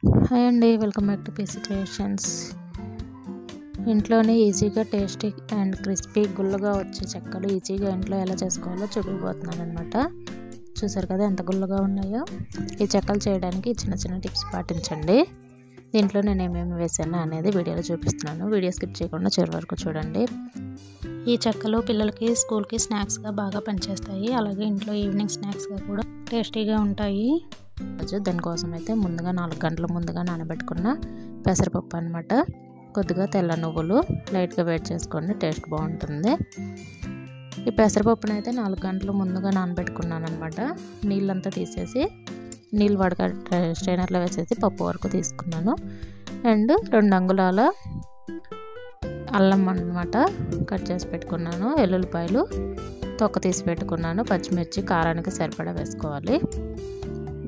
Hi అండి, welcome back to PC creations. ఇంట్లోనే ఈజీగా టేస్టీ అండ్ క్రిస్పీ గుల్లగా వచ్చే చెక్కలు ఈజీగా ఇంట్లో ఎలా చేసుకోవాలో చూపిపోతున్నాను అనమాట. చూసారు కదా ఎంత గుల్లగా ఉన్నాయో. ఈ చెక్కలు చేయడానికి చిన్న చిన్న టిప్స్ పాటించండి. దీంట్లో నేను ఏమేమి వేసాను అనేది వీడియోలో చూపిస్తున్నాను. వీడియో స్కిప్ చేయకుండా చివరి వరకు చూడండి. ఈ చెక్కలు పిల్లలకి స్కూల్కి స్నాక్స్గా బాగా పనిచేస్తాయి. అలాగే ఇంట్లో ఈవినింగ్ స్నాక్స్గా కూడా టేస్టీగా ఉంటాయి. దానికోసం అయితే ముందుగా 4 గంటల ముందుగా నానబెట్టుకున్న పెసరపప్పు అనమాట. కొద్దిగా తెల్ల నువ్వులు లైట్గా వేడి చేసుకోండి, టేస్ట్ బాగుంటుంది. ఈ పెసరపప్పును అయితే 4 గంటల ముందుగా నానబెట్టుకున్నాను అనమాట. నీళ్ళంతా తీసేసి నీళ్ళు స్ట్రైనర్లో వేసేసి పప్పు వరకు తీసుకున్నాను. అండ్ 2 అంగుళాల అల్లం అనమాట కట్ చేసి పెట్టుకున్నాను. వెల్లుల్లిపాయలు తొక్క తీసి పెట్టుకున్నాను. పచ్చిమిర్చి కారానికి సరిపడా వేసుకోవాలి,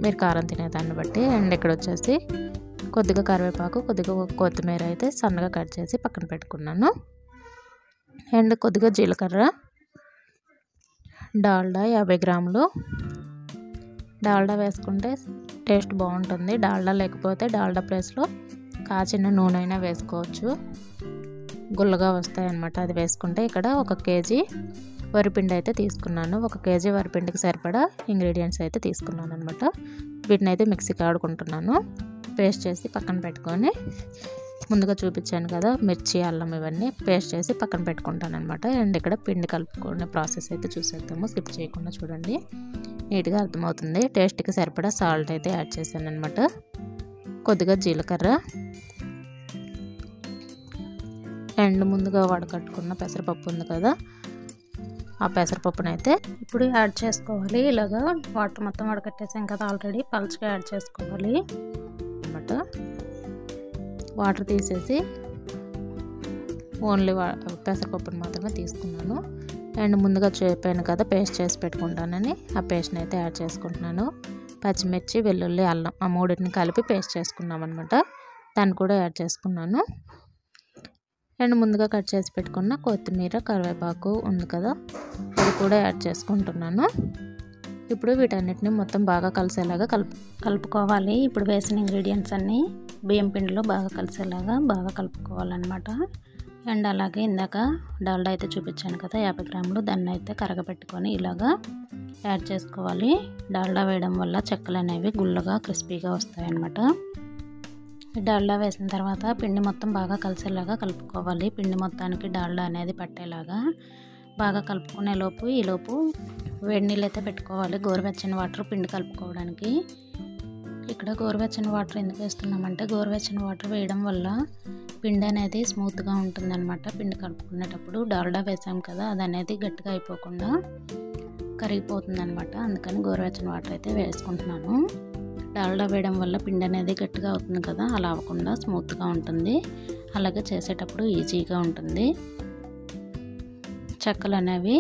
మీరు కారం తినేదాన్ని బట్టి. అండ్ ఇక్కడ వచ్చేసి కొద్దిగా కరివేపాకు, కొద్దిగా కొత్తిమీర అయితే సన్నగా కట్ చేసి పక్కన పెట్టుకున్నాను. అండ్ కొద్దిగా జీలకర్ర, డాల్డా 50 గ్రాములు. డాల్డా వేసుకుంటే టేస్ట్ బాగుంటుంది. డాల్డా లేకపోతే డాల్డా ప్లేస్లో కాచిన నూనె అయినా వేసుకోవచ్చు, గుల్లగా వస్తాయి అన్నమాట. అది వేసుకుంటే ఇక్కడ 1 కేజీ వరిపిండి అయితే తీసుకున్నాను. 1 కేజీ వరిపిండికి సరిపడా ఇంగ్రీడియంట్స్ అయితే తీసుకున్నాను అనమాట. వీటిని అయితే మిక్సీకి ఆడుకుంటున్నాను. పేస్ట్ చేసి పక్కన పెట్టుకొని, ముందుగా చూపించాను కదా మిర్చి, అల్లం ఇవన్నీ పేస్ట్ చేసి పక్కన పెట్టుకుంటాను అనమాట. అండ్ ఇక్కడ పిండి కలుపుకునే ప్రాసెస్ అయితే చూసేద్దాము. స్కిప్ చేయకుండా చూడండి, నీట్గా అర్థమవుతుంది. టేస్ట్కి సరిపడా సాల్ట్ అయితే యాడ్ చేశాను అనమాట. కొద్దిగా జీలకర్ర అండ్ ముందుగా వడకట్టుకున్న పెసరపప్పు ఉంది కదా, ఆ పెసరపప్పునైతే ఇప్పుడు యాడ్ చేసుకోవాలి. ఇలాగా వాటర్ మొత్తం వడకట్టేసాం కదా ఆల్రెడీ, పలుచగా యాడ్ చేసుకోవాలి అన్నమాట. వాటర్ తీసేసి ఓన్లీ పెసరపప్పుని మాత్రమే తీసుకున్నాను. అండ్ ముందుగా చెప్పాను కదా పేస్ట్ చేసి పెట్టుకుంటానని, ఆ పేస్ట్ని అయితే యాడ్ చేసుకుంటున్నాను. పచ్చిమిర్చి, వెల్లుల్లి, అల్లం ఆ మూడింటిని కలిపి పేస్ట్ చేసుకున్నాం అనమాట. దాన్ని కూడా యాడ్ చేసుకున్నాను. అండ్ ముందుగా కట్ చేసి పెట్టుకున్న కొత్తిమీర, కరివేపాకు ఉంది కదా, అది కూడా యాడ్ చేసుకుంటున్నాను. ఇప్పుడు వీటన్నిటిని మొత్తం బాగా కలిసేలాగా కలుపుకోవాలి. ఇప్పుడు వేసిన ఇంగ్రీడియంట్స్ అన్నీ బియ్యం పిండిలో బాగా కలిసేలాగా బాగా కలుపుకోవాలన్నమాట. అండ్ అలాగే ఇందాక డాల్డా అయితే చూపించాను కదా 50 గ్రాములు, దాన్ని అయితే కరగబెట్టుకొని ఇలాగా యాడ్ చేసుకోవాలి. డాల్డా వేయడం వల్ల చెక్కలు అనేవి గుల్లగా క్రిస్పీగా వస్తాయన్నమాట. డాల్డా వేసిన తర్వాత పిండి మొత్తం బాగా కలిసేలాగా కలుపుకోవాలి. పిండి మొత్తానికి డాల్డా అనేది పట్టేలాగా బాగా కలుపుకునే లోపు ఈలోపు వేడి నీళ్ళు అయితే పెట్టుకోవాలి. గోరువెచ్చని వాటర్ పిండి కలుపుకోవడానికి. ఇక్కడ గోరువెచ్చని వాటర్ ఎందుకు వేస్తున్నామంటే, గోరువెచ్చని వాటర్ వేయడం వల్ల పిండి అనేది స్మూత్గా ఉంటుందన్నమాట. పిండి కలుపుకునేటప్పుడు డాల్డా వేసాం కదా, అది అనేది గట్టిగా అయిపోకుండా కరిగిపోతుంది అనమాట. అందుకని గోరువెచ్చని వాటర్ అయితే వేసుకుంటున్నాను. డాల్డా వేయడం వల్ల పిండి అనేది గట్టిగా అవుతుంది కదా, అలా అవ్వకుండా స్మూత్గా ఉంటుంది. అలాగే చేసేటప్పుడు ఈజీగా ఉంటుంది. చెక్కలు అనేవి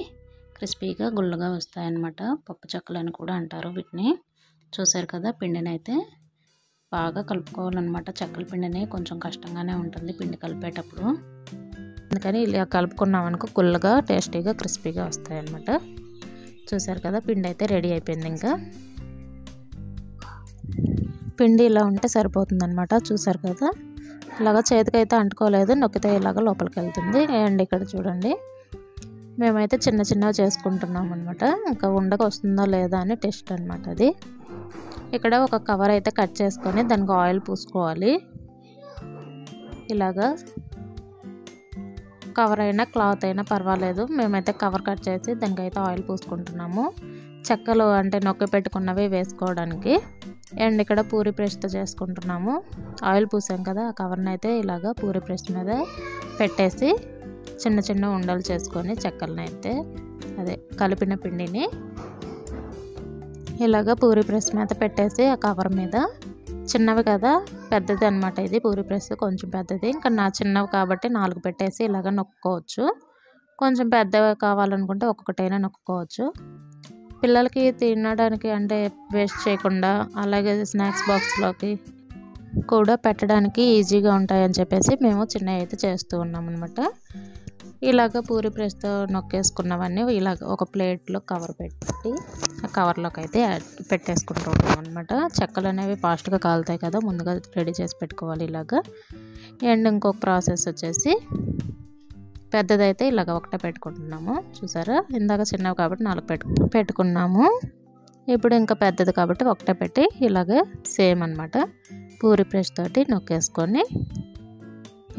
క్రిస్పీగా గుల్లగా వస్తాయన్నమాట. పప్పు చెక్కలు అని కూడా అంటారు వీటిని. చూసారు కదా, పిండిని అయితే బాగా కలుపుకోవాలన్నమాట. చెక్కల పిండిని కొంచెం కష్టంగానే ఉంటుంది పిండి కలిపేటప్పుడు, అందుకని ఇలా కలుపుకున్నాం అనుకో గుల్లగా టేస్టీగా క్రిస్పీగా వస్తాయన్నమాట. చూసారు కదా, పిండి అయితే రెడీ అయిపోయింది. ఇంకా పిండి ఇలా ఉంటే సరిపోతుంది అనమాట. చూసారు కదా, ఇలాగ చేతికైతే అంటుకోలేదు, నొక్కితే ఇలాగ లోపలికి వెళ్తుంది. అండ్ ఇక్కడ చూడండి, మేమైతే చిన్న చిన్నవి చేసుకుంటున్నాం అనమాట. ఇంకా ఉండక వస్తుందా లేదా అని టెస్ట్ అనమాట అది. ఇక్కడ ఒక కవర్ అయితే కట్ చేసుకొని దానికి ఆయిల్ పూసుకోవాలి. ఇలాగా కవర్ అయినా క్లాత్ అయినా పర్వాలేదు, మేమైతే కవర్ కట్ చేసి దానికైతే ఆయిల్ పూసుకుంటున్నాము. చెక్కలు అంటే నొక్కి పెట్టుకున్నవి వేసుకోవడానికి. అండ్ ఇక్కడ పూరి ప్రెస్తో చేసుకుంటున్నాము. ఆయిల్ పూసాం కదా, ఆ కవర్ని అయితే ఇలాగా పూరి ప్రెస్ మీద పెట్టేసి చిన్న చిన్న ఉండలు చేసుకొని చెక్కలను అయితే అదే కలిపిన పిండిని ఇలాగా పూరి ప్రెస్ మీద పెట్టేసి ఆ కవర్ మీద, చిన్నవి కదా పెద్దది అనమాట ఇది పూరి ప్రెస్, కొంచెం పెద్దది. ఇంకా నా చిన్నవి కాబట్టి 4 పెట్టేసి ఇలాగ నొక్కుకోవచ్చు. కొంచెం పెద్దవి కావాలనుకుంటే ఒక్కొక్కటైనా నొక్కుకోవచ్చు. పిల్లలకి తినడానికి అంటే వేస్ట్ చేయకుండా, అలాగే స్నాక్స్ బాక్స్లోకి కూడా పెట్టడానికి ఈజీగా ఉంటాయని చెప్పేసి మేము చిన్నవి అయితే చేస్తూ ఉన్నాం అనమాట. ఇలాగ పూరి ప్రెస్తో నొక్కేసుకున్నవన్నీ ఇలాగ ఒక ప్లేట్లో కవర్ పెట్టి ఆ కవర్లోకి అయితే పెట్టేసుకుంటూ ఉంటాం అనమాట. చెక్కలు అనేవి ఫాస్ట్గా కాలుతాయి కదా, ముందుగా రెడీ చేసి పెట్టుకోవాలి ఇలాగ. అండ్ ఇంకొక ప్రాసెస్ వచ్చేసి పెద్దదైతే ఇలాగ ఒకటే పెట్టుకుంటున్నాము. చూసారా, ఇందాక చిన్నవి కాబట్టి 4 పెట్టుకున్నాము. ఇప్పుడు ఇంకా పెద్దది కాబట్టి ఒకటే పెట్టి ఇలాగే సేమ్ అనమాట పూరి ప్రెస్ తోటి నొక్కేసుకొని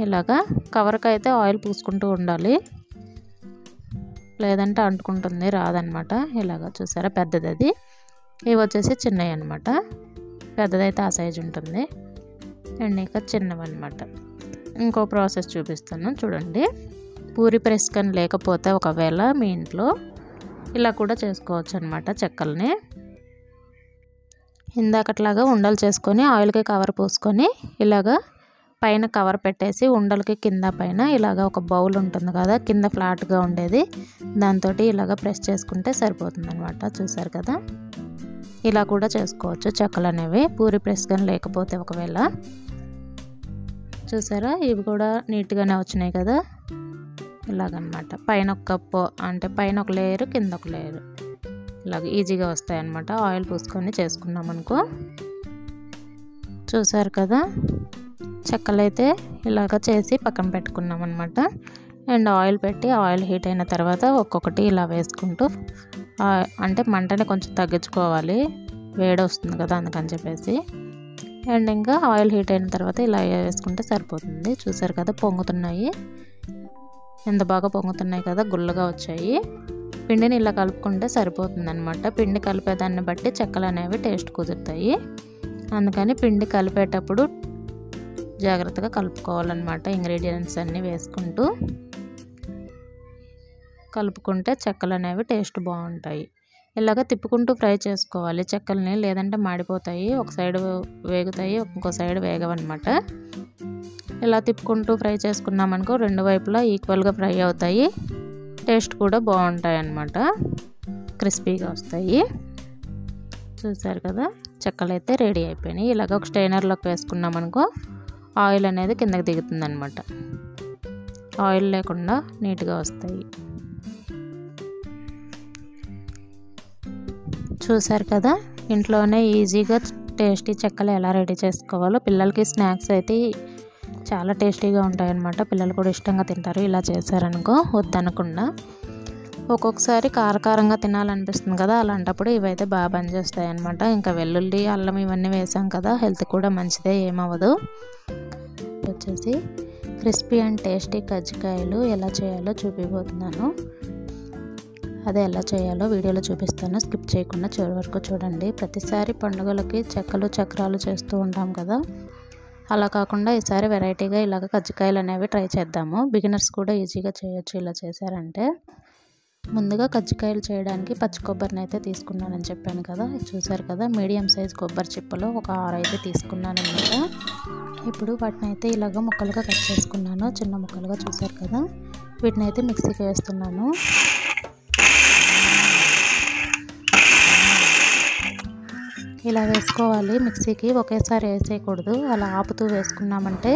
ఇలాగా కవర్కి అయితే ఆయిల్ పూసుకుంటూ ఉండాలి, లేదంటే అంటుకుంటుంది, రాదనమాట. ఇలాగ చూసారా, పెద్దది అది. ఇవి వచ్చేసి చిన్నవి అనమాట. పెద్దదైతే ఆ సైజు ఉంటుంది అండ్ ఇంకా చిన్నవి అనమాట. ఇంకో ప్రాసెస్ చూపిస్తాను చూడండి. పూరి ప్రెస్ కానీ లేకపోతే ఒకవేళ మీ ఇంట్లో ఇలా కూడా చేసుకోవచ్చు అనమాట. చెక్కల్ని ఇందాకట్లాగా ఉండలు చేసుకొని ఆయిల్కి కవర్ పూసుకొని ఇలాగా పైన కవర్ పెట్టేసి ఉండలకి కింద పైన ఇలాగ ఒక బౌల్ ఉంటుంది కదా, కింద ఫ్లాట్గా ఉండేది, దాంతో ఇలాగ ప్రెస్ చేసుకుంటే సరిపోతుంది అనమాట. చూసారు కదా, ఇలా కూడా చేసుకోవచ్చు చెక్కలు అనేవి పూరి ప్రెస్ కానీ లేకపోతే ఒకవేళ. చూసారా, ఇవి కూడా నీట్గానే వచ్చినాయి కదా, ఇలాగనమాట. పైన ఒక కప్పు అంటే పైన ఒక లేయరు కింద ఒక లేయరు ఇలాగ ఈజీగా వస్తాయి అన్నమాట. ఆయిల్ పూసుకొని చేసుకున్నాం అనుకో. చూసారు కదా, చెక్కలు అయితే ఇలాగ చేసి పక్కన పెట్టుకున్నాం అనమాట. అండ్ ఆయిల్ పెట్టి ఆయిల్ హీట్ అయిన తర్వాత ఒక్కొక్కటి ఇలా వేసుకుంటూ అంటే మంటని కొంచెం తగ్గించుకోవాలి, వేడి వస్తుంది కదా అందుకని చెప్పేసి. అండ్ ఇంకా ఆయిల్ హీట్ అయిన తర్వాత ఇలా వేసుకుంటే సరిపోతుంది. చూసారు కదా, పొంగుతున్నాయి, ఎంత బాగా పొంగుతున్నాయి కదా, గుల్లగా వచ్చాయి. పిండిని ఇలా కలుపుకుంటే సరిపోతుంది అనమాట. పిండి కలిపేదాన్ని బట్టి చెక్కలు అనేవి టేస్ట్ కుదురుతాయి, అందుకని పిండి కలిపేటప్పుడు జాగ్రత్తగా కలుపుకోవాలన్నమాట. ఇంగ్రీడియంట్స్ అన్నీ వేసుకుంటూ కలుపుకుంటే చెక్కలు అనేవి టేస్ట్ బాగుంటాయి. ఇలాగ తిప్పుకుంటూ ఫ్రై చేసుకోవాలి చెక్కల్ని, లేదంటే మాడిపోతాయి. ఒక సైడ్ వేగుతాయి, ఇంకో సైడ్ వేగవన్నమాట. ఇలా తిప్పుకుంటూ ఫ్రై చేసుకున్నామనుకో రెండు వైపులా ఈక్వల్గా ఫ్రై అవుతాయి, టేస్ట్ కూడా బాగుంటాయి అన్నమాట, క్రిస్పీగా వస్తాయి. చూసారు కదా, చెక్కలు అయితే రెడీ అయిపోయినాయి. ఇలాగ ఒక స్టైనర్లోకి వేసుకున్నామనుకో ఆయిల్ అనేది కిందకి దిగుతుంది అనమాట. ఆయిల్ లేకుండా నీట్గా వస్తాయి. చూసారు కదా, ఇంట్లోనే ఈజీగా టేస్టీ చెక్కలు ఎలా రెడీ చేసుకోవాలో. పిల్లలకి స్నాక్స్ అయితే చాలా టేస్టీగా ఉంటాయి అన్నమాట. పిల్లలు కూడా ఇష్టంగా తింటారు ఇలా చేశారనుకో, వద్దనకుండా. ఒక్కొక్కసారి కారకారంగా తినాలనిపిస్తుంది కదా, అలాంటప్పుడు ఇవైతే బాగా పనిచేస్తాయి అన్నమాట. ఇంకా వెల్లుల్లి అల్లం ఇవన్నీ వేసాం కదా, హెల్త్ కూడా మంచిదే, ఏమవ్వదు. వచ్చేసి క్రిస్పీ అండ్ టేస్టీ కజ్జికాయలు ఎలా చేయాలో చూపిపోతున్నాను. అదే ఎలా చేయాలో వీడియోలో చూపిస్తాను, స్కిప్ చేయకుండా చివరి వరకు చూడండి. ప్రతిసారి పండుగలకి చెక్కలు చక్రాలు చేస్తూ ఉంటాం కదా, అలా కాకుండా ఈసారి వెరైటీగా ఇలాగ కజ్జికాయలు అనేవి ట్రై చేద్దాము. బిగినర్స్ కూడా ఈజీగా చేయొచ్చు ఇలా చేశారంటే. ముందుగా కజ్జికాయలు చేయడానికి పచ్చి కొబ్బరిని అయితే తీసుకున్నానని చెప్పాను కదా, చూసారు కదా, మీడియం సైజ్ కొబ్బరి చిప్పలు ఒక 6 అయితే తీసుకున్నాను అనమాట. ఇప్పుడు వాటిని అయితే ఇలాగ ముక్కలుగా కట్ చేసుకున్నాను, చిన్న ముక్కలుగా. చూసారు కదా, వీటిని అయితే మిక్సీకి వేస్తున్నాను. ఇలా వేసుకోవాలి మిక్సీకి, ఒకేసారి వేసేయకూడదు. అలా ఆపుతూ వేసుకున్నామంటే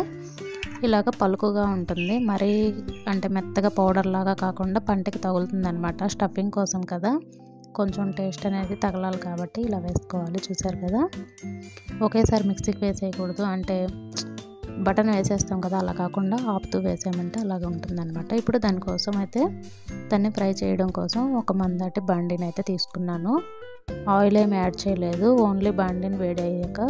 ఇలాగ పలుకుగా ఉంటుంది, మరీ అంటే మెత్తగా పౌడర్ లాగా కాకుండా పంటికి తగులుతుంది అనమాట. స్టఫింగ్ కోసం కదా, కొంచెం టేస్ట్ అనేది తగలాలి కాబట్టి ఇలా వేసుకోవాలి. చూసారు కదా, ఒకేసారి మిక్సీకి వేసేయకూడదు, అంటే బటన్ వేసేస్తాం కదా, అలా కాకుండా ఆపుతూ వేసామంటే అలాగే ఉంటుందన్నమాట. ఇప్పుడు దానికోసం అయితే దాన్ని ఫ్రై చేయడం కోసం ఒక మందాటి బండిని అయితే తీసుకున్నాను. ఆయిల్ ఏమి యాడ్ చేయలేదు, ఓన్లీ బండిని వేడి అయ్యాక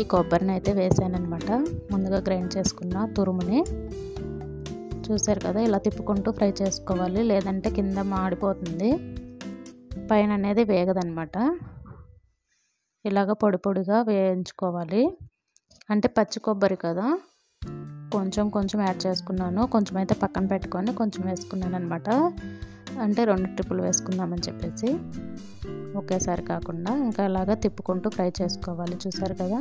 ఈ కొబ్బరిని అయితే వేసాను అనమాట, ముందుగా గ్రైండ్ చేసుకున్న తురుముని. చూసారు కదా, ఇలా తిప్పుకుంటూ ఫ్రై చేసుకోవాలి, లేదంటే కింద మాడిపోతుంది, పైన అనేది వేగదనమాట. ఇలాగ పొడి పొడిగా వేయించుకోవాలి. అంటే పచ్చి కొబ్బరి కదా, కొంచెం కొంచెం యాడ్ చేసుకున్నాను, కొంచెం అయితే పక్కన పెట్టుకొని కొంచెం వేసుకున్నాను అనమాట. అంటే 2 ట్రిప్పులు వేసుకుందామని చెప్పేసి, ఒకేసారి కాకుండా. ఇంకా ఇలాగ తిప్పుకుంటూ ఫ్రై చేసుకోవాలి. చూసారు కదా,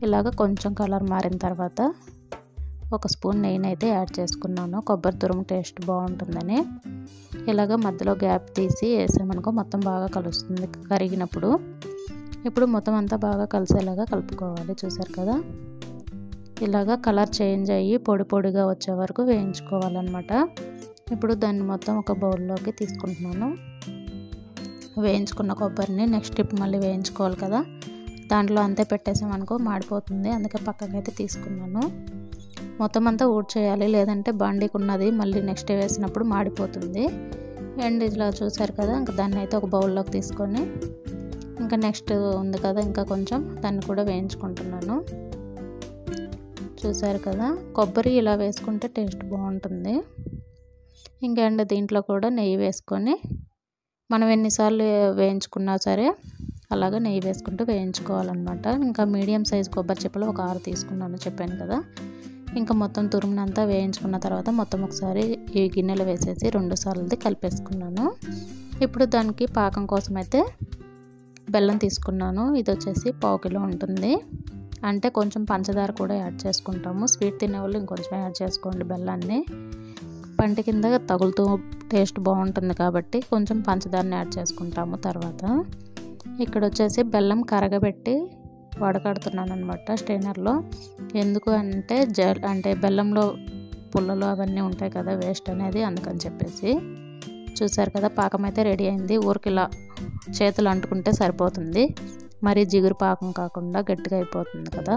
ఇలాగ కొంచెం కలర్ మారిన తర్వాత 1 స్పూన్ నెయ్యిని అయితే యాడ్ చేసుకున్నాను, కొబ్బరి తురుము టేస్ట్ బాగుంటుందని. ఇలాగ మధ్యలో గ్యాప్ తీసి వేసామనుకో మొత్తం బాగా కలుస్తుంది కరిగినప్పుడు. ఇప్పుడు మొత్తం అంతా బాగా కలిసేలాగా కలుపుకోవాలి. చూసారు కదా, ఇలాగ కలర్ చేంజ్ అయ్యి పొడి పొడిగా వచ్చే వరకు వేయించుకోవాలన్నమాట. ఇప్పుడు దాన్ని మొత్తం ఒక బౌల్లోకి తీసుకుంటున్నాను. వేయించుకున్న కొబ్బరిని నెక్స్ట్ ట్రిప్ మళ్ళీ వేయించుకోవాలి కదా, దాంట్లో అంతే పెట్టేసామనుకో మాడిపోతుంది. అందుకే పక్కకైతే తీసుకున్నాను. మొత్తం అంతా ఊడ్చేయాలి, లేదంటే బాండీకి ఉన్నది మళ్ళీ నెక్స్ట్ వేసినప్పుడు మాడిపోతుంది. అండ్ ఇలా చూసారు కదా, ఇంకా దాన్ని అయితే ఒక బౌల్లోకి తీసుకొని ఇంకా నెక్స్ట్ ఉంది కదా ఇంకా కొంచెం దాన్ని కూడా వేయించుకుంటున్నాను. చూసారు కదా, కొబ్బరి ఇలా వేసుకుంటే టేస్ట్ బాగుంటుంది. ఇంకా అండ్ దీంట్లో కూడా నెయ్యి వేసుకొని మనం ఎన్నిసార్లు వేయించుకున్నా సరే అలాగా నెయ్యి వేసుకుంటూ వేయించుకోవాలన్నమాట. ఇంకా మీడియం సైజ్ కొబ్బరి చిప్పలు ఒక 6 తీసుకున్నాను చెప్పాను కదా. ఇంకా మొత్తం తురుమునంతా వేయించుకున్న తర్వాత మొత్తం ఒకసారి ఈ గిన్నెలో వేసేసి 2 సార్లు కలిపేసుకున్నాను. ఇప్పుడు దానికి పాకం కోసం అయితే బెల్లం తీసుకున్నాను. ఇది వచ్చేసి 1/4 కిలో ఉంటుంది. అంటే కొంచెం పంచదార కూడా యాడ్ చేసుకుంటాము. స్వీట్ తినేవాళ్ళు ఇంకొంచెం యాడ్ చేసుకోండి బెల్లాన్ని. పంట కింద తగులుతూ టేస్ట్ బాగుంటుంది కాబట్టి కొంచెం పంచదారని యాడ్ చేసుకుంటాము తర్వాత. ఇక్కడ వచ్చేసి బెల్లం కరగబెట్టి వడకడుతున్నాను అనమాట స్ట్రైనర్లో. ఎందుకు అంటే అంటే బెల్లంలో పుల్లలు అవన్నీ ఉంటాయి కదా వేస్ట్ అనేది, అందుకని చెప్పేసి. చూసారు కదా, పాకం అయితే రెడీ అయింది. ఊరికి ఇలా చేతులు అంటుకుంటే సరిపోతుంది, మరి జిగురు పాకం కాకుండా గట్టిగా అయిపోతుంది కదా,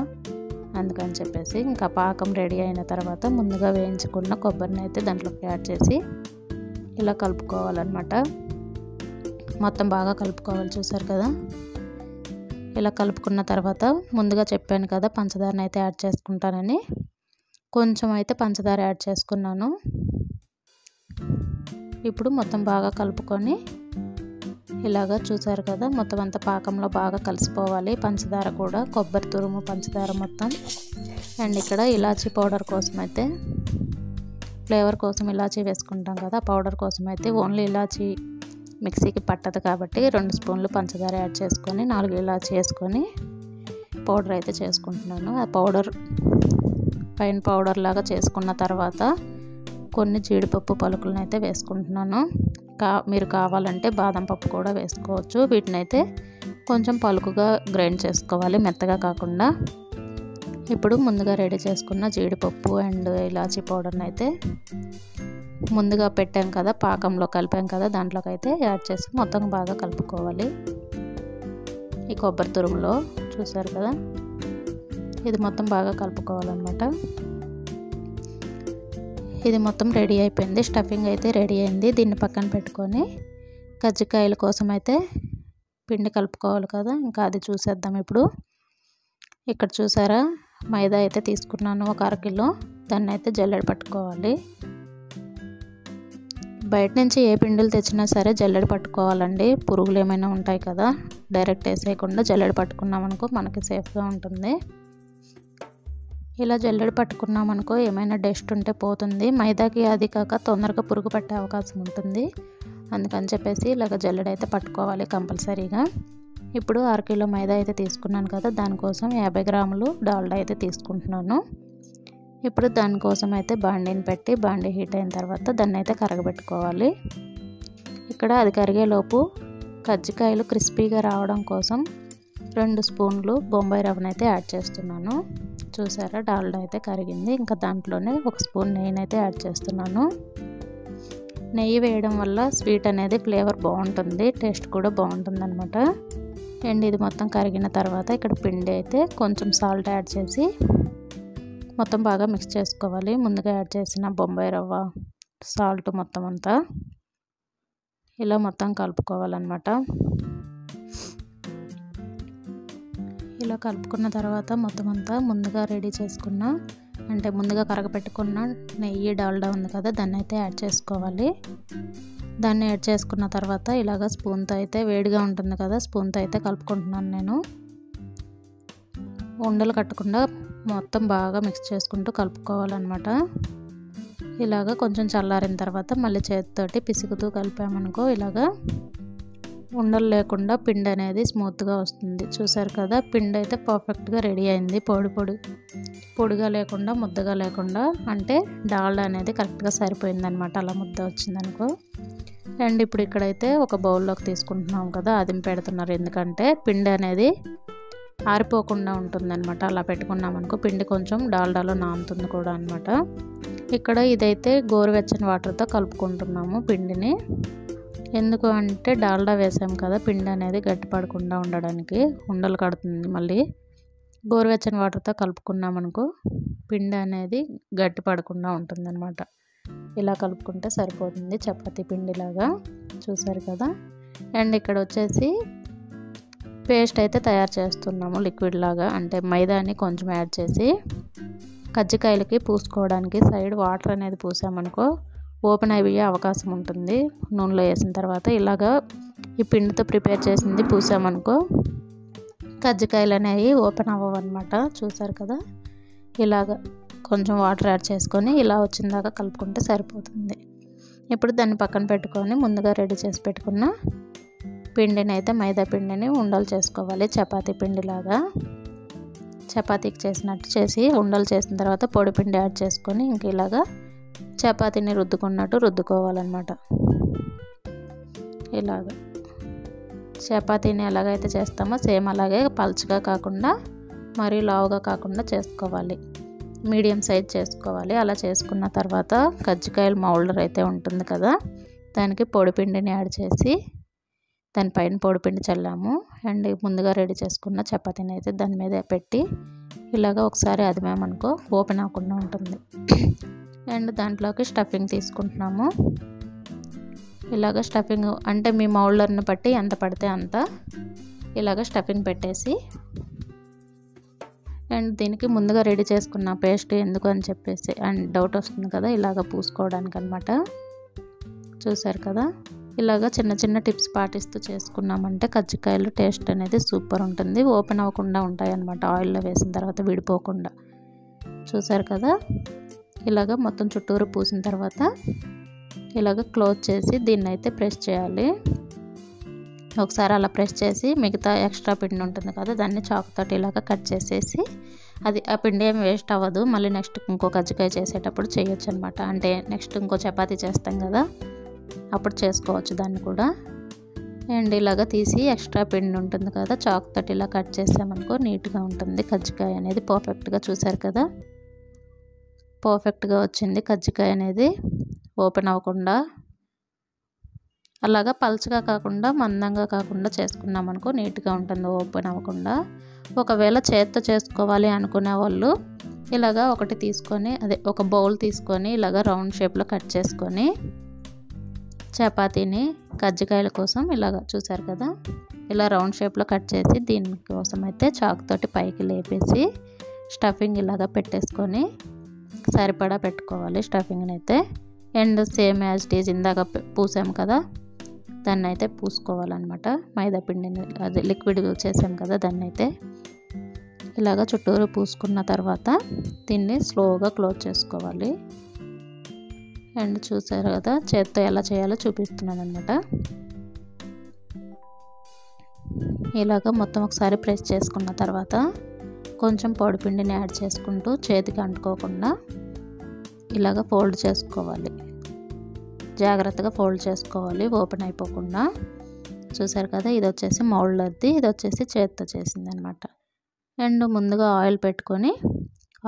అందుకని చెప్పేసి. ఇంకా పాకం రెడీ అయిన తర్వాత ముందుగా వేయించుకున్న కొబ్బరిని అయితే దాంట్లోకి యాడ్ చేసి ఇలా కలుపుకోవాలన్నమాట. మొత్తం బాగా కలుపుకోవాలి. చూసారు కదా, ఇలా కలుపుకున్న తర్వాత ముందుగా చెప్పాను కదా పంచదారని అయితే యాడ్ చేసుకుంటానని, కొంచెం అయితే పంచదార యాడ్ చేసుకున్నాను. ఇప్పుడు మొత్తం బాగా కలుపుకొని ఇలాగా చూసారు కదా, మొత్తం అంతా పాకంలో బాగా కలిసిపోవాలి. పంచదార కూడా, కొబ్బరి తురుము, పంచదార మొత్తం. అండ్ ఇక్కడ ఇలాచీ పౌడర్ కోసం అయితే ఫ్లేవర్ కోసం ఇలాచీ వేసుకుంటాం కదా, పౌడర్ కోసం అయితే ఓన్లీ ఇలాచీ మిక్సీకి పట్టదు కాబట్టి 2 స్పూన్లు పంచదార యాడ్ చేసుకొని 4 ఇలాచీ వేసుకొని పౌడర్ అయితే చేసుకుంటున్నాను. ఆ పౌడర్ ఫైన్ పౌడర్ లాగా చేసుకున్న తర్వాత కొన్ని జీడిపప్పు పలుకులను అయితే వేసుకుంటున్నాను. మీరు కావాలంటే బాదం పప్పు కూడా వేసుకోవచ్చు. వీటిని అయితే కొంచెం పలుకుగా గ్రైండ్ చేసుకోవాలి, మెత్తగా కాకుండా. ఇప్పుడు ముందుగా రెడీ చేసుకున్న జీడిపప్పు అండ్ ఇలాచీ పౌడర్ని అయితే ముందుగా పెట్టాం కదా, పాకంలో కలిపాం కదా, దాంట్లోకి అయితే యాడ్ చేసి మొత్తం బాగా కలుపుకోవాలి. ఈ కొబ్బరి తురుములో చూసారు కదా, ఇది మొత్తం బాగా కలుపుకోవాలన్నమాట. ఇది మొత్తం రెడీ అయిపోయింది. స్టఫింగ్ అయితే రెడీ అయింది. దీన్ని పక్కన పెట్టుకొని కజ్జికాయల కోసం అయితే పిండి కలుపుకోవాలి కదా, ఇంకా అది చూసేద్దాం ఇప్పుడు. ఇక్కడ చూసారా, మైదా అయితే తీసుకున్నాను ఒక 1/2 కిలో. దాన్ని అయితే జల్లెడ పట్టుకోవాలి. బయట నుంచి ఏ పిండిలు తెచ్చినా సరే జల్లెడ పట్టుకోవాలండి, పురుగులు ఏమైనా ఉంటాయి కదా. డైరెక్ట్ వేసేయకుండా జల్లెడ పట్టుకున్నామనుకో మనకి సేఫ్గా ఉంటుంది. ఇలా జల్లెడ పట్టుకున్నామనుకో ఏమైనా డస్ట్ ఉంటే పోతుంది. మైదాకి అది కాక తొందరగా పురుగు పట్టే అవకాశం ఉంటుంది, అందుకని చెప్పేసి ఇలాగ జల్లెడ అయితే పట్టుకోవాలి కంపల్సరీగా. ఇప్పుడు 1/2 కిలో మైదా అయితే తీసుకున్నాను కదా, దానికోసం 50 గ్రాములు డాల్డా అయితే తీసుకుంటున్నాను. ఇప్పుడు దానికోసం అయితే బాండీని పెట్టి బాండీ హీట్ అయిన తర్వాత దాన్ని అయితే కరగబెట్టుకోవాలి. ఇక్కడ అది కరిగేలోపు కజ్జికాయలు క్రిస్పీగా రావడం కోసం 2 స్పూన్లు బొంబాయి రవ్వను అయితే యాడ్ చేస్తున్నాను. చూసారా, డాల్డా అయితే కరిగింది. ఇంకా దాంట్లోనే 1 స్పూన్ నెయ్యిని అయితే యాడ్ చేస్తున్నాను. నెయ్యి వేయడం వల్ల స్వీట్ అనేది ఫ్లేవర్ బాగుంటుంది, టేస్ట్ కూడా బాగుంటుంది అనమాట. అండ్ ఇది మొత్తం కరిగిన తర్వాత ఇక్కడ పిండి అయితే కొంచెం సాల్ట్ యాడ్ చేసి మొత్తం బాగా మిక్స్ చేసుకోవాలి. ముందుగా యాడ్ చేసిన బొంబాయి రవ్వ, సాల్ట్ మొత్తం అంతా ఇలా మొత్తం కలుపుకోవాలన్నమాట. ఇలా కలుపుకున్న తర్వాత మొత్తం అంతా ముందుగా రెడీ చేసుకున్న అంటే ముందుగా కరగపెట్టుకున్న నెయ్యి డాల్డా ఉంది కదా, దాన్ని అయితే యాడ్ చేసుకోవాలి. దాన్ని యాడ్ చేసుకున్న తర్వాత ఇలాగ స్పూన్తో అయితే, వేడిగా ఉంటుంది కదా, స్పూన్తో అయితే కలుపుకుంటున్నాను నేను. ఉండలు కట్టకుండా మొత్తం బాగా మిక్స్ చేసుకుంటూ కలుపుకోవాలన్నమాట. ఇలాగ కొంచెం చల్లారిన తర్వాత మళ్ళీ చేతితోటి పిసుకుతూ కలిపామనుకో ఇలాగా ఉండలు లేకుండా పిండి అనేది స్మూత్గా వస్తుంది. చూసారు కదా, పిండి అయితే పర్ఫెక్ట్గా రెడీ అయింది. పొడిగా లేకుండా, ముద్దగా లేకుండా, అంటే డాల్డా అనేది కరెక్ట్గా సరిపోయిందనమాట. అలా ముద్ద వచ్చిందనుకో. అండ్ ఇప్పుడు ఇక్కడైతే ఒక బౌల్లోకి తీసుకుంటున్నాం కదా, అది పెడుతున్నారు. ఎందుకంటే పిండి అనేది ఆరిపోకుండా ఉంటుందన్నమాట. అలా పెట్టుకున్నాం అనుకో పిండి కొంచెం డాల్డాలో నానుతుంది కూడా అనమాట. ఇక్కడ ఇదైతే గోరువెచ్చని వాటర్తో కలుపుకుంటున్నాము పిండిని. ఎందుకు అంటే డాల్డా వేసాం కదా, పిండి అనేది గట్టి పడకుండా ఉండడానికి, ఉండలు కడుతుంది. మళ్ళీ గోరువెచ్చని వాటర్తో కలుపుకున్నామనుకో పిండి అనేది గట్టి పడకుండా ఉంటుందన్నమాట. ఇలా కలుపుకుంటే సరిపోతుంది చపాతీ పిండిలాగా. చూసారు కదా. అండ్ ఇక్కడ వచ్చేసి పేస్ట్ అయితే తయారు చేస్తున్నాము లిక్విడ్ లాగా. అంటే మైదాని కొంచెం యాడ్ చేసి కజ్జికాయలకి పూసుకోవడానికి సైడ్ వాటర్ అనేది పూసామనుకో ఓపెన్ అయ్యే అవకాశం ఉంటుంది. నూనెలో వేసిన తర్వాత ఇలాగా ఈ పిండితో ప్రిపేర్ చేసింది పూసామనుకో కజ్జికాయలు అనేవి ఓపెన్ అవ్వవన్నమాట. చూసారు కదా. ఇలాగ కొంచెం వాటర్ యాడ్ చేసుకొని ఇలా వచ్చిందాకా కలుపుకుంటే సరిపోతుంది. ఇప్పుడు దాన్ని పక్కన పెట్టుకొని ముందుగా రెడీ చేసి పెట్టుకున్న పిండిని అయితే మైదా పిండిని ఉండలు చేసుకోవాలి. చపాతీ పిండిలాగా చపాతీకి చేసినట్టు చేసి ఉండలు చేసిన తర్వాత పొడి పిండి యాడ్ చేసుకొని ఇంక ఇలాగా చపాతీని రుద్దుకున్నట్టు రుద్దుకోవాలన్నమాట. ఇలాగ చపాతీని ఎలాగైతే చేస్తామో సేమ్ అలాగే పల్చగా కాకుండా మరీ లావుగా కాకుండా చేసుకోవాలి. మీడియం సైజ్ చేసుకోవాలి. అలా చేసుకున్న తర్వాత కజ్జికాయల మౌల్డర్ అయితే ఉంటుంది కదా, దానికి పొడిపిండిని యాడ్ చేసి దానిపైన పొడిపిండి చల్లాము. అండ్ ముందుగా రెడీ చేసుకున్న చపాతీని అయితే దాని మీద పెట్టి ఇలాగ ఒకసారి అదిమామనుకో ఓపెన్ అవ్వకుండా ఉంటుంది. అండ్ దాంట్లోకి స్టఫింగ్ తీసుకుంటున్నాము. ఇలాగ స్టఫింగ్ అంటే మీ మౌల్డర్ని బట్టి ఎంత పడితే అంత ఇలాగ స్టఫింగ్ పెట్టేసి, అండ్ దీనికి ముందుగా రెడీ చేసుకున్న పేస్ట్ ఎందుకు అని చెప్పేసి అండ్ డౌట్ వస్తుంది కదా, ఇలాగ పూసుకోవడానికి అనమాట. చూసారు కదా. ఇలాగ చిన్న చిన్న టిప్స్ పాటిస్తూ చేసుకున్నామంటే కజ్జికాయలు టేస్ట్ అనేది సూపర్ ఉంటుంది. ఓపెన్ అవ్వకుండా ఉంటాయి అన్నమాట ఆయిల్లో వేసిన తర్వాత విడిపోకుండా. చూసారు కదా. ఇలాగ మొత్తం చుట్టూరు పూసిన తర్వాత ఇలాగ క్లోజ్ చేసి దీన్ని అయితే ప్రెస్ చేయాలి. ఒకసారి అలా ప్రెస్ చేసి మిగతా ఎక్స్ట్రా పిండి ఉంటుంది కదా దాన్ని చాకుతోటి ఇలాగ కట్ చేసేసి, అది ఆ పిండి ఏమి వేస్ట్ అవ్వదు. మళ్ళీ నెక్స్ట్ ఇంకో కజ్జికాయ చేసేటప్పుడు చేయొచ్చు అనమాట. అంటే నెక్స్ట్ ఇంకో చపాతీ చేస్తాం కదా అప్పుడు చేసుకోవచ్చు దాన్ని కూడా. అండ్ ఇలాగ తీసి ఎక్స్ట్రా పిండి ఉంటుంది కదా చాకుతోటి ఇలా కట్ చేసామనుకో నీట్గా ఉంటుంది కజ్జికాయ అనేది పర్ఫెక్ట్గా. చూసారు కదా. పర్ఫెక్ట్గా వచ్చింది కజ్జికాయ అనేది ఓపెన్ అవ్వకుండా. అలాగా పల్చగా కాకుండా మందంగా కాకుండా చేసుకున్నామనుకో నీట్గా ఉంటుంది ఓపెన్ అవ్వకుండా. ఒకవేళ చేత్తో చేసుకోవాలి అనుకునే వాళ్ళు ఇలాగా ఒకటి తీసుకొని ఒక బౌల్ తీసుకొని ఇలాగ రౌండ్ షేప్లో కట్ చేసుకొని చపాతీని కజ్జికాయల కోసం ఇలాగ చూసారు కదా ఇలా రౌండ్ షేప్లో కట్ చేసి దీనికోసం అయితే చాకుతోటి పైకి లేపేసి స్టఫింగ్ ఇలాగ పెట్టేసుకొని సరిపడా పెట్టుకోవాలి స్టఫింగ్ని అయితే. And same as it is ఇందాక పూసాం కదా దాన్ని అయితే పూసుకోవాలన్నమాట. మైదా పిండిని అది లిక్విడ్ చేసాం కదా దాన్ని అయితే ఇలాగ చుట్టూరు పూసుకున్న తర్వాత దీన్ని స్లోగా క్లోజ్ చేసుకోవాలి. అండ్ చూసారు కదా చేత్తో ఎలా చేయాలో చూపిస్తున్నాను అనమాట. ఇలాగ మొత్తం ఒకసారి ప్రెస్ చేసుకున్న తర్వాత కొంచెం పొడిపిండిని యాడ్ చేసుకుంటూ చేతికి అంటుకోకుండా ఇలాగ ఫోల్డ్ చేసుకోవాలి. జాగ్రత్తగా ఫోల్డ్ చేసుకోవాలి ఓపెన్ అయిపోకుండా. చూసారు కదా ఇది వచ్చేసి మౌల్డర్ది, ఇది వచ్చేసి చేత్తో చేసింది అనమాట. అండ్ ముందుగా ఆయిల్ పెట్టుకొని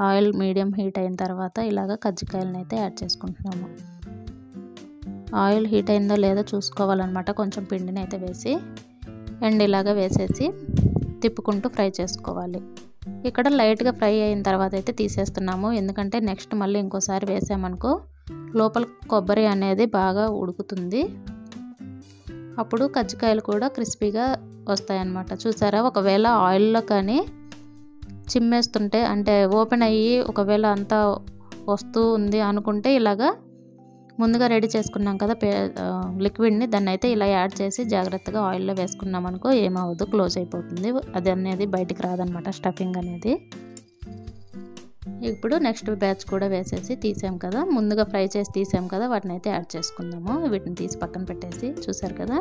ఆయిల్ మీడియం హీట్ అయిన తర్వాత ఇలాగ కజ్జికాయలను అయితే యాడ్ చేసుకుంటున్నాము. ఆయిల్ హీట్ అయిందో లేదో చూసుకోవాలన్నమాట కొంచెం పిండిని అయితే వేసి. అండ్ ఇలాగ వేసేసి తిప్పుకుంటూ ఫ్రై చేసుకోవాలి. ఇక్కడ లైట్గా ఫ్రై అయిన తర్వాత అయితే తీసేస్తున్నాము. ఎందుకంటే నెక్స్ట్ మళ్ళీ ఇంకోసారి వేసామనుకో లోపల కొబ్బరి అనేది బాగా ఉడుకుతుంది. అప్పుడు కజ్జికాయలు కూడా క్రిస్పీగా వస్తాయన్నమాట. చూసారా ఒకవేళ ఆయిల్లో కానీ చిమ్మేస్తుంటే అంటే ఓపెన్ అయ్యి ఒకవేళ అంతా వస్తూ ఉంది అనుకుంటే ఇలాగా ముందుగా రెడీ చేసుకున్నాం కదా లిక్విడ్ని దాన్ని అయితే ఇలా యాడ్ చేసి జాగ్రత్తగా ఆయిల్లో వేసుకున్నాం అనుకో ఏమవ్వదు, క్లోజ్ అయిపోతుంది. అది అనేది బయటికి రాదనమాట స్టఫింగ్ అనేది. ఇప్పుడు నెక్స్ట్ బ్యాచ్ కూడా వేసేసి తీసాం కదా ముందుగా ఫ్రై చేసి తీసాం కదా వాటిని అయితే యాడ్ చేసుకుందాము. వీటిని తీసి పక్కన పెట్టేసి చూసారు కదా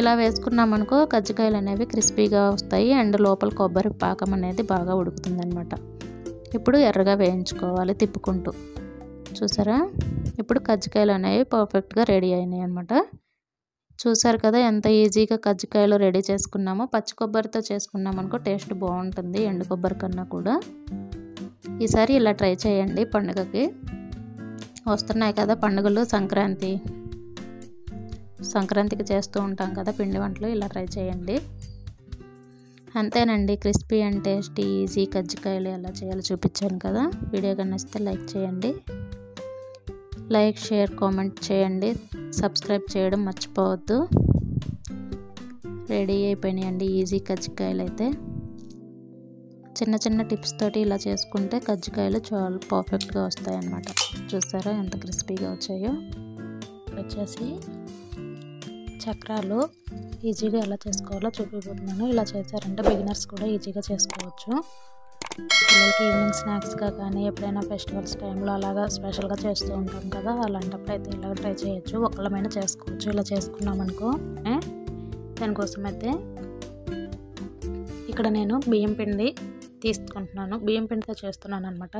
ఇలా వేసుకున్నామనుకో కజ్జికాయలు అనేవి క్రిస్పీగా వస్తాయి అండ్ లోపల కొబ్బరి పాకం అనేది బాగా ఉడుకుతుంది అనమాట. ఇప్పుడు ఎర్రగా వేయించుకోవాలి తిప్పుకుంటూ. చూసారా ఇప్పుడు కజ్జికాయలు అనేవి పర్ఫెక్ట్గా రెడీ అయినాయి అనమాట. చూసారు కదా ఎంత ఈజీగా కజ్జికాయలు రెడీ చేసుకున్నామో. పచ్చి కొబ్బరితో చేసుకున్నాం అనుకో టేస్ట్ బాగుంటుంది ఎండు కొబ్బరి కన్నా కూడా. ఈసారి ఇలా ట్రై చేయండి పండుగకి. వస్తున్నాయి కదా పండుగలు, సంక్రాంతికి చేస్తూ ఉంటాం కదా పిండి వంటలు, ఇలా ట్రై చేయండి. అంతేనండి, క్రిస్పీ అండ్ టేస్టీ ఈజీ కజ్జికాయలు ఎలా చేయాలో చూపించాను కదా. వీడియో నచ్చితే లైక్ చేయండి, లైక్ షేర్ కామెంట్ చేయండి, సబ్స్క్రైబ్ చేయడం మర్చిపోవద్దు. రెడీ అయిపోయినాయండి ఈజీ కజ్జికాయలు. అయితే చిన్న చిన్న టిప్స్ తోటి ఇలా చేసుకుంటే కజ్జికాయలు చాలా పర్ఫెక్ట్గా వస్తాయి అన్నమాట. చూసారా ఎంత క్రిస్పీగా వచ్చాయో. వచ్చేసి చక్రాలు ఈజీగా ఎలా చేసుకోవాలో చూపిపోతున్నాను. ఇలా చేశారంటే బిగినర్స్ కూడా ఈజీగా చేసుకోవచ్చు. పిల్లలకి ఈవినింగ్ స్నాక్స్గా కానీ ఎప్పుడైనా ఫెస్టివల్స్ టైంలో అలాగా స్పెషల్గా చేస్తూ ఉంటాం కదా, అలాంటప్పుడు అయితే ఇలా ట్రై చేయొచ్చు. ఒక్కళ్ళమైనా చేసుకోవచ్చు ఇలా చేసుకున్నాం అనుకో. దానికోసం అయితే ఇక్కడ నేను బియ్యం పిండి తీసుకుంటున్నాను. బియ్యం పిండితో చేస్తున్నాను అనమాట.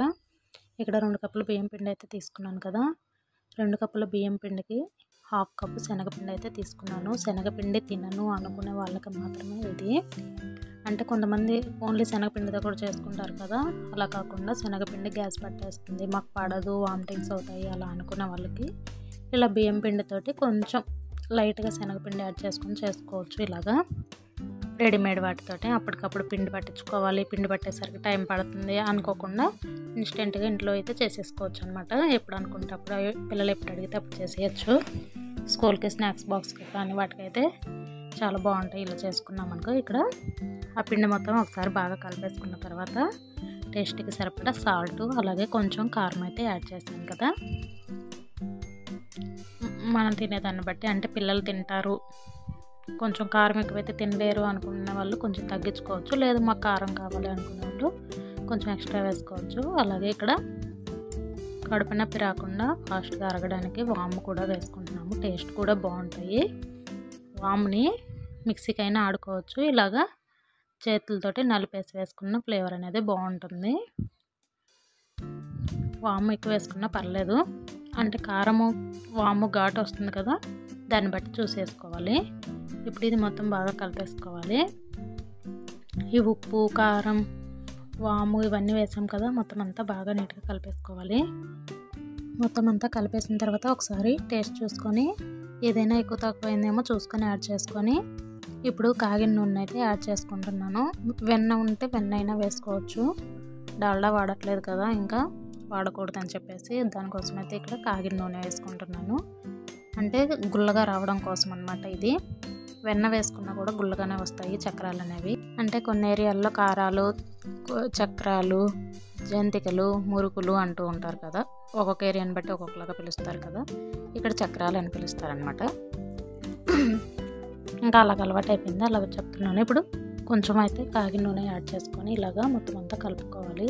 ఇక్కడ 2 కప్పుల బియ్యం పిండి అయితే తీసుకున్నాను కదా. 2 కప్పుల బియ్యం పిండికి 1/2 కప్పు శనగపిండి అయితే తీసుకున్నాను. శనగపిండి తినను అనుకునే వాళ్ళకి మాత్రమే ఇది. అంటే కొంతమంది ఓన్లీ శనగపిండితో కూడా చేసుకుంటారు కదా, అలా కాకుండా శనగపిండి గ్యాస్ పట్టేస్తుంది, మాకు పడదు, వామిటింగ్స్ అవుతాయి అలా అనుకునే వాళ్ళకి ఇలా బియ్యం పిండితోటి కొంచెం లైట్గా శనగపిండి యాడ్ చేసుకొని చేసుకోవచ్చు. ఇలాగా రెడీమేడ్ వాటితోటి అప్పటికప్పుడు పిండి పట్టించుకోవాలి, పిండి పట్టేసరికి టైం పడుతుంది అనుకోకుండా ఇన్స్టెంట్గా ఇంట్లో అయితే చేసేసుకోవచ్చు అనమాట. ఎప్పుడు అనుకుంటే అప్పుడు, పిల్లలు ఎప్పుడు అడిగితే అప్పుడు చేసేయచ్చు. స్కూల్కి స్నాక్స్ బాక్స్కి కానీ వాటికైతే చాలా బాగుంటాయి ఇలా చేసుకున్నాం అనుకో. ఇక్కడ ఆ పిండి మొత్తం ఒకసారి బాగా కలిపేసుకున్న తర్వాత టేస్ట్కి సరిపడా సాల్ట్ అలాగే కొంచెం కారం అయితే యాడ్ చేశాను కదా. మనం తినేదాన్ని బట్టి, అంటే పిల్లలు తింటారు, కొంచెం కారం ఎక్కువైతే తినలేరు అనుకున్న వాళ్ళు కొంచెం తగ్గించుకోవచ్చు, లేదు మాకు కారం కావాలి అనుకున్న వాళ్ళు కొంచెం ఎక్స్ట్రా వేసుకోవచ్చు. అలాగే ఇక్కడ కడుపు నొప్పి రాకుండా ఫాస్ట్గా అరగడానికి వాము కూడా వేసుకుంటున్నాము. టేస్ట్ కూడా బాగుంటాయి. వాముని మిక్సీకైనా ఆడుకోవచ్చు, ఇలాగా చేతులతోటి నలిపేసి వేసుకున్న ఫ్లేవర్ అనేది బాగుంటుంది. వాము ఎక్కువ వేసుకున్నా పర్లేదు, అంటే కారము వాము ఘాటు వస్తుంది కదా, దాన్ని బట్టి చూసేసుకోవాలి. ఇప్పుడు ఇది మొత్తం బాగా కలిపేసుకోవాలి. ఈ ఉప్పు, కారం, వాము ఇవన్నీ వేసాం కదా, మొత్తం అంతా బాగా నీట్గా కలిపేసుకోవాలి. మొత్తం అంతా కలిపేసిన తర్వాత ఒకసారి టేస్ట్ చూసుకొని ఏదైనా ఎక్కువ తక్కువైందేమో చూసుకొని యాడ్ చేసుకొని, ఇప్పుడు కాగిన నూనె అయితే యాడ్ చేసుకుంటున్నాను. వెన్న ఉంటే వెన్న అయినా వేసుకోవచ్చు, డాల్డా వాడట్లేదు కదా, ఇంకా వాడకూడదని చెప్పేసి దానికోసం అయితే ఇక్కడ కాగిన నూనె వేసుకుంటున్నాను. అంటే గుల్లగా రావడం కోసం అన్నమాట. ఇది వెన్న వేసుకున్నా కూడా గుల్లగానే వస్తాయి చక్రాలు అనేవి. అంటే కొన్ని ఏరియాల్లో కారాలు, చక్రాలు, జంతికలు, మురుకులు అంటూ ఉంటారు కదా, ఒక్కొక్క ఏరియాని బట్టి ఒక్కొక్కలాగా పిలుస్తారు కదా, ఇక్కడ చక్రాలు అని పిలుస్తారనమాట. ఇంకా అలాగ అలవాటు అయిపోయింది, అలాగ చెప్తున్నాను. ఇప్పుడు కొంచెం అయితే కాగిన నూనె యాడ్ చేసుకొని ఇలాగా మొత్తం అంతా కలుపుకోవాలి.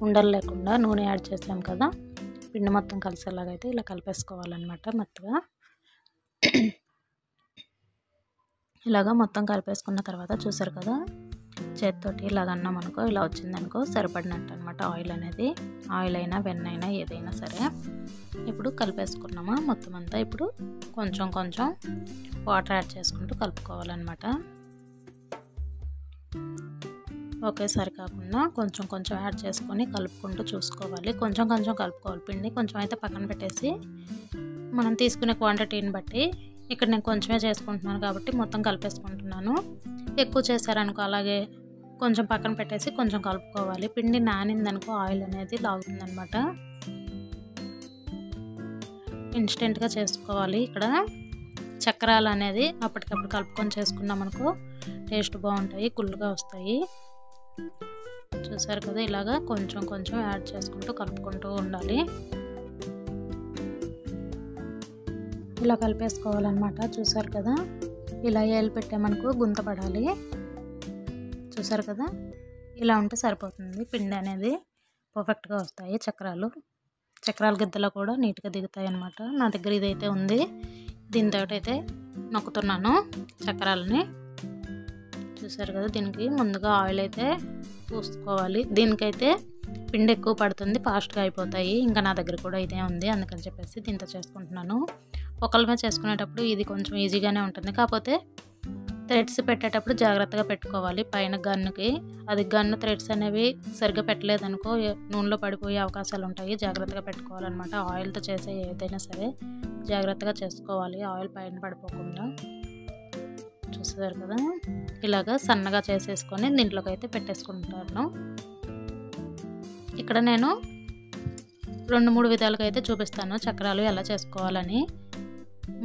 ఉండలు లేకుండా నూనె యాడ్ చేసాం కదా, పిండి మొత్తం కలిసేలాగైతే ఇలా కలిపేసుకోవాలన్నమాట. మెత్తగా ఇలాగా మొత్తం కలిపేసుకున్న తర్వాత చూసారు కదా, చేతితోటి ఇలాగ అన్నాం అనుకో, ఇలా వచ్చిందనుకో సరిపడినట్టు అనమాట. ఆయిల్ అనేది, ఆయిల్ అయినా వెన్న అయినా ఏదైనా సరే. ఇప్పుడు కలిపేసుకున్నామా మొత్తం అంతా. ఇప్పుడు కొంచెం కొంచెం వాటర్ యాడ్ చేసుకుంటూ కలుపుకోవాలన్నమాట. ఒకేసారి కాకుండా కొంచెం కొంచెం యాడ్ చేసుకొని కలుపుకుంటూ చూసుకోవాలి. కొంచెం కొంచెం కలుపుకోవాలి పిండి. కొంచెం అయితే పక్కన పెట్టేసి మనం తీసుకునే క్వాంటిటీని బట్టి, ఇక్కడ నేను కొంచెమే చేసుకుంటున్నాను కాబట్టి మొత్తం కలిపేసుకుంటున్నాను. ఎక్కువ చేశారనుకో అలాగే కొంచెం పక్కన పెట్టేసి కొంచెం కలుపుకోవాలి. పిండి నానిందనుకో ఆయిల్ అనేది లాగుతుందనమాట. ఇన్స్టెంట్గా చేసుకోవాలి. ఇక్కడ చక్రాలు అనేది అప్పటికప్పుడు కలుపుకొని చేసుకున్నాం అనుకో టేస్ట్ బాగుంటాయి, గుల్లుగా వస్తాయి. చూసారు కదా, ఇలాగా కొంచెం కొంచెం యాడ్ చేసుకుంటూ కలుపుకుంటూ ఉండాలి. ఇలా కలిపేసుకోవాలన్నమాట. చూసారు కదా, ఇలా ఏలు పెట్టామనుకో గుంత పడాలి. చూసారు కదా, ఇలా ఉంటే సరిపోతుంది. పిండి అనేది పర్ఫెక్ట్గా వస్తాయి చక్రాల గిద్దలో కూడా నీట్గా దిగుతాయి అన్నమాట. నా దగ్గర ఇదైతే ఉంది, దీంతో అయితే నొక్కుతున్నాను చక్రాలని. చూసారు కదా, దీనికి ముందుగా ఆయిల్ అయితే పూసుకోవాలి. దీనికైతే పిండి ఎక్కువ పడుతుంది, ఫాస్ట్గా అయిపోతాయి. ఇంకా నా దగ్గర కూడా ఇదే ఉంది, అందుకని చెప్పేసి దీంతో చేసుకుంటున్నాను. ఒకళ్ళమే చేసుకునేటప్పుడు ఇది కొంచెం ఈజీగానే ఉంటుంది, కాకపోతే థ్రెడ్స్ పెట్టేటప్పుడు జాగ్రత్తగా పెట్టుకోవాలి. పైన గన్నుకి అది గన్ను థ్రెడ్స్ అనేవి సరిగ్గా పెట్టలేదనుకో నూనెలో పడిపోయే అవకాశాలు ఉంటాయి. జాగ్రత్తగా పెట్టుకోవాలన్నమాట. ఆయిల్తో చేసే ఏదైనా సరే జాగ్రత్తగా చేసుకోవాలి, ఆయిల్ పైన పడిపోకుండా. చూసారు కదా, ఇలాగా సన్నగా చేసేసుకొని దీంట్లోకి అయితే పెట్టేసుకుంటాను. ఇక్కడ నేను 2-3 విధాలుగా అయితే చూపిస్తాను చక్రాలు ఎలా చేసుకోవాలని.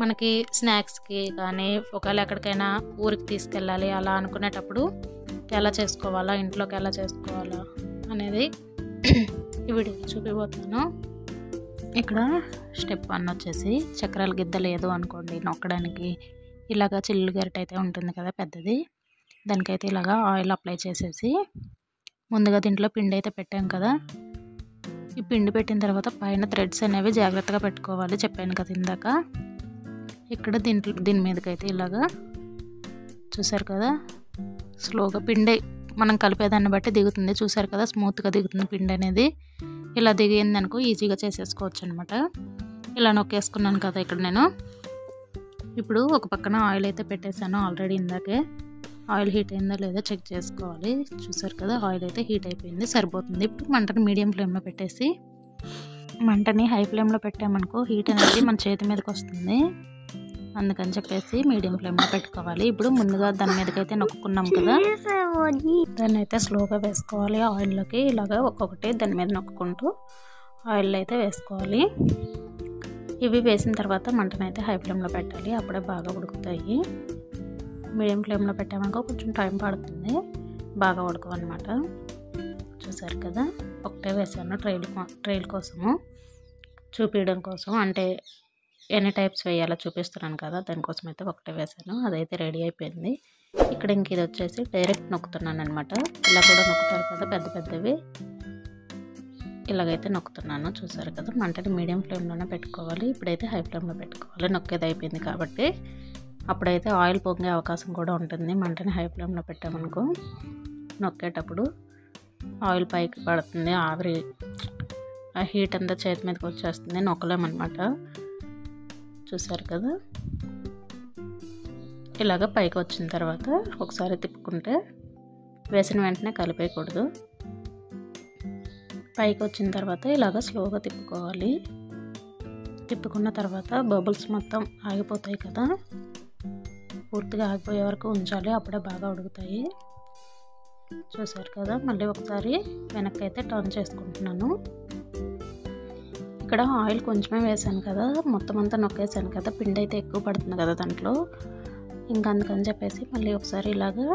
మనకి స్నాక్స్కి కానీ ఒకవేళ ఎక్కడికైనా ఊరికి తీసుకెళ్ళాలి అలా అనుకునేటప్పుడు ఎలా చేసుకోవాలా, ఇంట్లోకి ఎలా చేసుకోవాలా అనేది ఈ వీడియోలో చూపిపోతాను. ఇక్కడ స్టెప్ 1 వచ్చేసి చక్రాల గిద్ద లేదు అనుకోండి నొక్కడానికి, ఇలాగా చిల్లు గరిటె అయితే ఉంటుంది కదా పెద్దది, దానికైతే ఇలాగా ఆయిల్ అప్లై చేసేసి ముందుగా దీంట్లో పిండి అయితే పెట్టాం కదా, ఈ పిండి పెట్టిన తర్వాత పైన థ్రెడ్స్ అనేవి జాగ్రత్తగా పెట్టుకోవాలి చెప్పాను కదా ఇందాక. ఇక్కడ దీని మీదకైతే ఇలాగా చూసారు కదా, స్లోగా పిండి మనం కలిపేదాన్ని బట్టి దిగుతుంది. చూసారు కదా, స్మూత్గా దిగుతుంది పిండి అనేది. ఇలా దిగింది అనుకో ఈజీగా చేసేసుకోవచ్చు అనమాట. ఇలా నొక్కేసుకున్నాను కదా ఇక్కడ నేను. ఇప్పుడు ఒక పక్కన ఆయిల్ అయితే పెట్టేశాను ఆల్రెడీ ఇందాకే. ఆయిల్ హీట్ అయిందో లేదో చెక్ చేసుకోవాలి. చూసారు కదా, ఆయిల్ అయితే హీట్ అయిపోయింది, సరిపోతుంది. ఇప్పుడు మంటని మీడియం ఫ్లేమ్లో పెట్టేసి, మంటని హై ఫ్లేమ్లో పెట్టామనుకో హీట్ అనేది మన చేతి మీదకి వస్తుంది. అందుకని చెప్పేసి మీడియం ఫ్లేమ్లో పెట్టుకోవాలి. ఇప్పుడు ముందుగా దాని మీదకైతే నొక్కున్నాం కదా, దాన్ని అయితే స్లోగా వేసుకోవాలి ఆయిల్లోకి. ఇలాగా ఒక్కొక్కటి దాని మీద నొక్కుంటూ ఆయిల్ అయితే వేసుకోవాలి. ఇవి వేసిన తర్వాత మంటనైతే హై ఫ్లేమ్లో పెట్టాలి, అప్పుడే బాగా ఉడుకుతాయి. మీడియం ఫ్లేమ్లో పెట్టామనుకో కొంచెం టైం పడుతుంది, బాగా ఉడకవన్నమాట. చూసారు కదా, ఒకటే వేసాను ట్రైల్ కోసము చూపించడం కోసం, అంటే ఎన్ని టైప్స్ వేయాలో చూపిస్తున్నాను కదా, దానికోసం అయితే ఒకటే వేసాను. అదైతే రెడీ అయిపోయింది. ఇక్కడ ఇంక ఇది వచ్చేసి డైరెక్ట్ నొక్కుతున్నాను అనమాట. ఇలా కూడా నొక్కుతారు కదా పెద్ద పెద్దవి, ఇలాగైతే నొక్కుతున్నాను. చూసారు కదా, మంటని మీడియం ఫ్లేమ్లోనే పెట్టుకోవాలి. ఇప్పుడైతే హై ఫ్లేమ్లో పెట్టుకోవాలి, నొక్కేది అయిపోయింది కాబట్టి. అప్పుడైతే ఆయిల్ పొంగే అవకాశం కూడా ఉంటుంది. మంటని హై ఫ్లేమ్లో పెట్టామనుకో నొక్కేటప్పుడు ఆయిల్ పైకి పడుతుంది, ఆవిరి ఆ హీట్ అంతా చేతి మీదకి వచ్చేస్తుంది, నొక్కలేమన్నమాట. చూసారు కదా, ఇలాగ పైకి వచ్చిన తర్వాత ఒకసారి తిప్పుకుంటే, వేసిన వెంటనే కలిపేయకూడదు. పైకి వచ్చిన తర్వాత ఇలాగ స్లోగా తిప్పుకోవాలి. తిప్పుకున్న తర్వాత బబుల్స్ మొత్తం ఆగిపోతాయి కదా, పూర్తిగా ఆగిపోయే వరకు ఉంచాలి, అప్పుడే బాగా ఉడుకుతాయి. చూసారు కదా, మళ్ళీ ఒకసారి వెనక్కి అయితే టర్న్ చేసుకుంటున్నాను. ఇక్కడ ఆయిల్ కొంచెమే వేసాను కదా, మొత్తం అంతా నొక్కేసాను కదా, పిండి అయితే ఎక్కువ పడుతుంది కదా దాంట్లో. ఇంకా అందుకని చెప్పేసి మళ్ళీ ఒకసారి ఇలాగా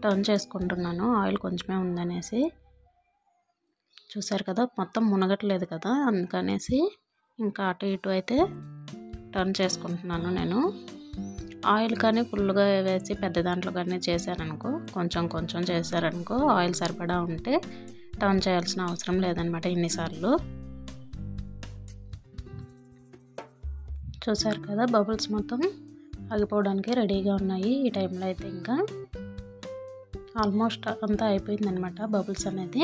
టర్న్ చేసుకుంటున్నాను, ఆయిల్ కొంచెమే ఉందనేసి. చూసారు కదా, మొత్తం మునగట్లేదు కదా, అందుకనేసి ఇంకా అటు ఇటు అయితే టర్న్ చేసుకుంటున్నాను నేను. ఆయిల్ కానీ ఫుల్గా వేసి పెద్ద దాంట్లో కానీ చేశారనుకో, కొంచెం కొంచెం చేశారనుకో, ఆయిల్ సరిపడా ఉంటే టర్న్ చేయాల్సిన అవసరం లేదనమాట ఇన్నిసార్లు. చూసారు కదా, బబుల్స్ మొత్తం ఆగిపోవడానికి రెడీగా ఉన్నాయి. ఈ టైంలో అయితే ఇంకా ఆల్మోస్ట్ అంతా అయిపోయిందనమాట బబుల్స్ అనేది.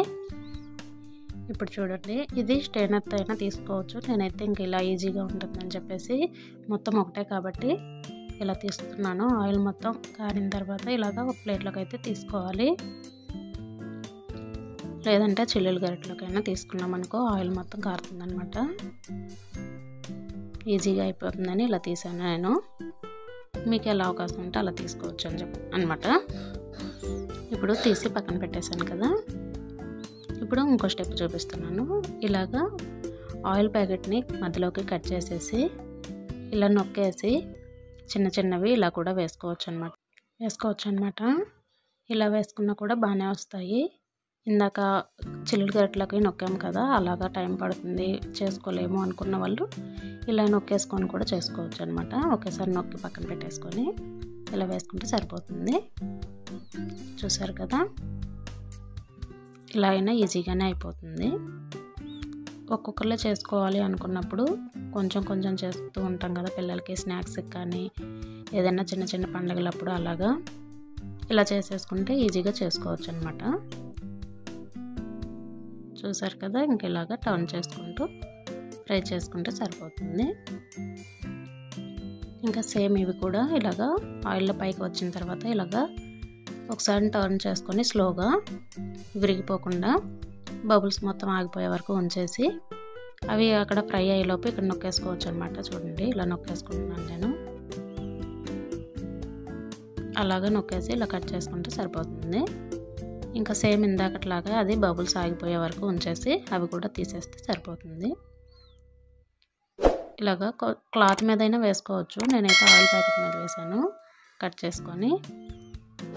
ఇప్పుడు చూడండి, ఇది స్టెయినర్తో అయినా తీసుకోవచ్చు. నేనైతే ఇంక ఇలా ఈజీగా ఉంటుందని చెప్పేసి మొత్తం ఒకటే కాబట్టి ఇలా తీస్తున్నాను. ఆయిల్ మొత్తం కారిన తర్వాత ఇలాగ ఒక ప్లేట్లోకి అయితే తీసుకోవాలి, లేదంటే చిల్లుల గరిటెలోకైనా తీసుకున్నాం అనుకో ఆయిల్ మొత్తం కారుతుందనమాట. ఈజీగా అయిపోతుందని ఇలా తీసాను నేను. మీకు ఎలా అవకాశం ఉంటే అలా తీసుకోవచ్చు అని అనమాట. ఇప్పుడు తీసి పక్కన పెట్టేశాను కదా, ఇప్పుడు ఇంకో స్టెప్ చూపిస్తున్నాను. ఇలాగా ఆయిల్ ప్యాకెట్ని మధ్యలోకి కట్ చేసేసి ఇలా నొక్కేసి చిన్న చిన్నవి ఇలా కూడా వేసుకోవచ్చు అనమాట. ఇలా వేసుకున్నా కూడా బాగానే వస్తాయి. ఇందాక చిల్లుల గరిటెలకి నొక్కాము కదా, అలాగా టైం పడుతుంది చేసుకోలేము అనుకున్న వాళ్ళు ఇలా నొక్కేసుకొని కూడా చేసుకోవచ్చు అనమాట. ఒకేసారి నొక్కి పక్కన పెట్టేసుకొని ఇలా వేసుకుంటే సరిపోతుంది. చూసారు కదా, ఇలా అయినా ఈజీగానే అయిపోతుంది. ఒక్కొక్కరిలో చేసుకోవాలి అనుకున్నప్పుడు కొంచెం కొంచెం చేస్తూ ఉంటాం కదా పిల్లలకి, స్నాక్స్కి కానీ ఏదైనా చిన్న చిన్న పండుగలప్పుడు అలాగా ఇలా చేసేసుకుంటే ఈజీగా చేసుకోవచ్చు అనమాట. చూసారు కదా, ఇంక ఇలాగా టర్న్ చేసుకుంటూ ఫ్రై చేసుకుంటే సరిపోతుంది. ఇంకా సేమ్ ఇవి కూడా ఇలాగా ఆయిల్లో పైకి వచ్చిన తర్వాత ఇలాగా ఒకసారి టర్న్ చేసుకొని స్లోగా విరిగిపోకుండా బబుల్స్ మొత్తం ఆగిపోయే వరకు ఉంచేసి అవి అక్కడ ఫ్రై అయ్యేలోపు ఇక్కడ నొక్కేసుకోవచ్చు అనమాట. చూడండి ఇలా నొక్కేసుకుంటున్నాను నేను. అలాగా నొక్కేసి ఇలా కట్ చేసుకుంటే సరిపోతుంది. ఇంకా సేమ్ ఇందాకట్లాగా అది బబుల్స్ ఆగిపోయే వరకు ఉంచేసి అవి కూడా తీసేస్తే సరిపోతుంది. ఇలాగా క్లాత్ మీద అయినా వేసుకోవచ్చు. నేనైతే ఆయిల్ ప్యాకెట్ మీద వేసాను కట్ చేసుకొని.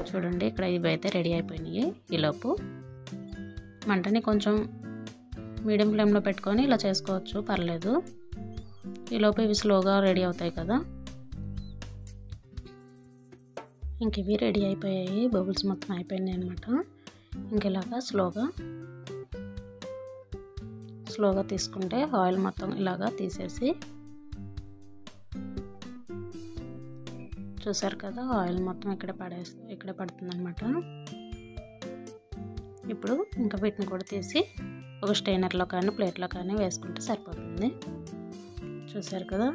చూడండి ఇక్కడ ఇవి అయితే రెడీ అయిపోయినాయి. ఈలోపు మంటని కొంచెం మీడియం ఫ్లేమ్లో పెట్టుకొని ఇలా చేసుకోవచ్చు, పర్లేదు. ఈలోపు ఇవి స్లోగా రెడీ అవుతాయి కదా. ఇంక ఇవి రెడీ అయిపోయాయి, బబుల్స్ మొత్తం అయిపోయినాయి అనమాట. ఇంక ఇలాగా స్లోగా తీసుకుంటే ఆయిల్ మొత్తం ఇలాగా తీసేసి, చూసారు కదా ఆయిల్ మొత్తం ఇక్కడ పడుతుంది అనమాట. ఇప్పుడు ఇంకా వీటిని కూడా తీసి ఒక స్టెయినర్లో కానీ ప్లేట్లో కానీ వేసుకుంటే సరిపోతుంది. చూసారు కదా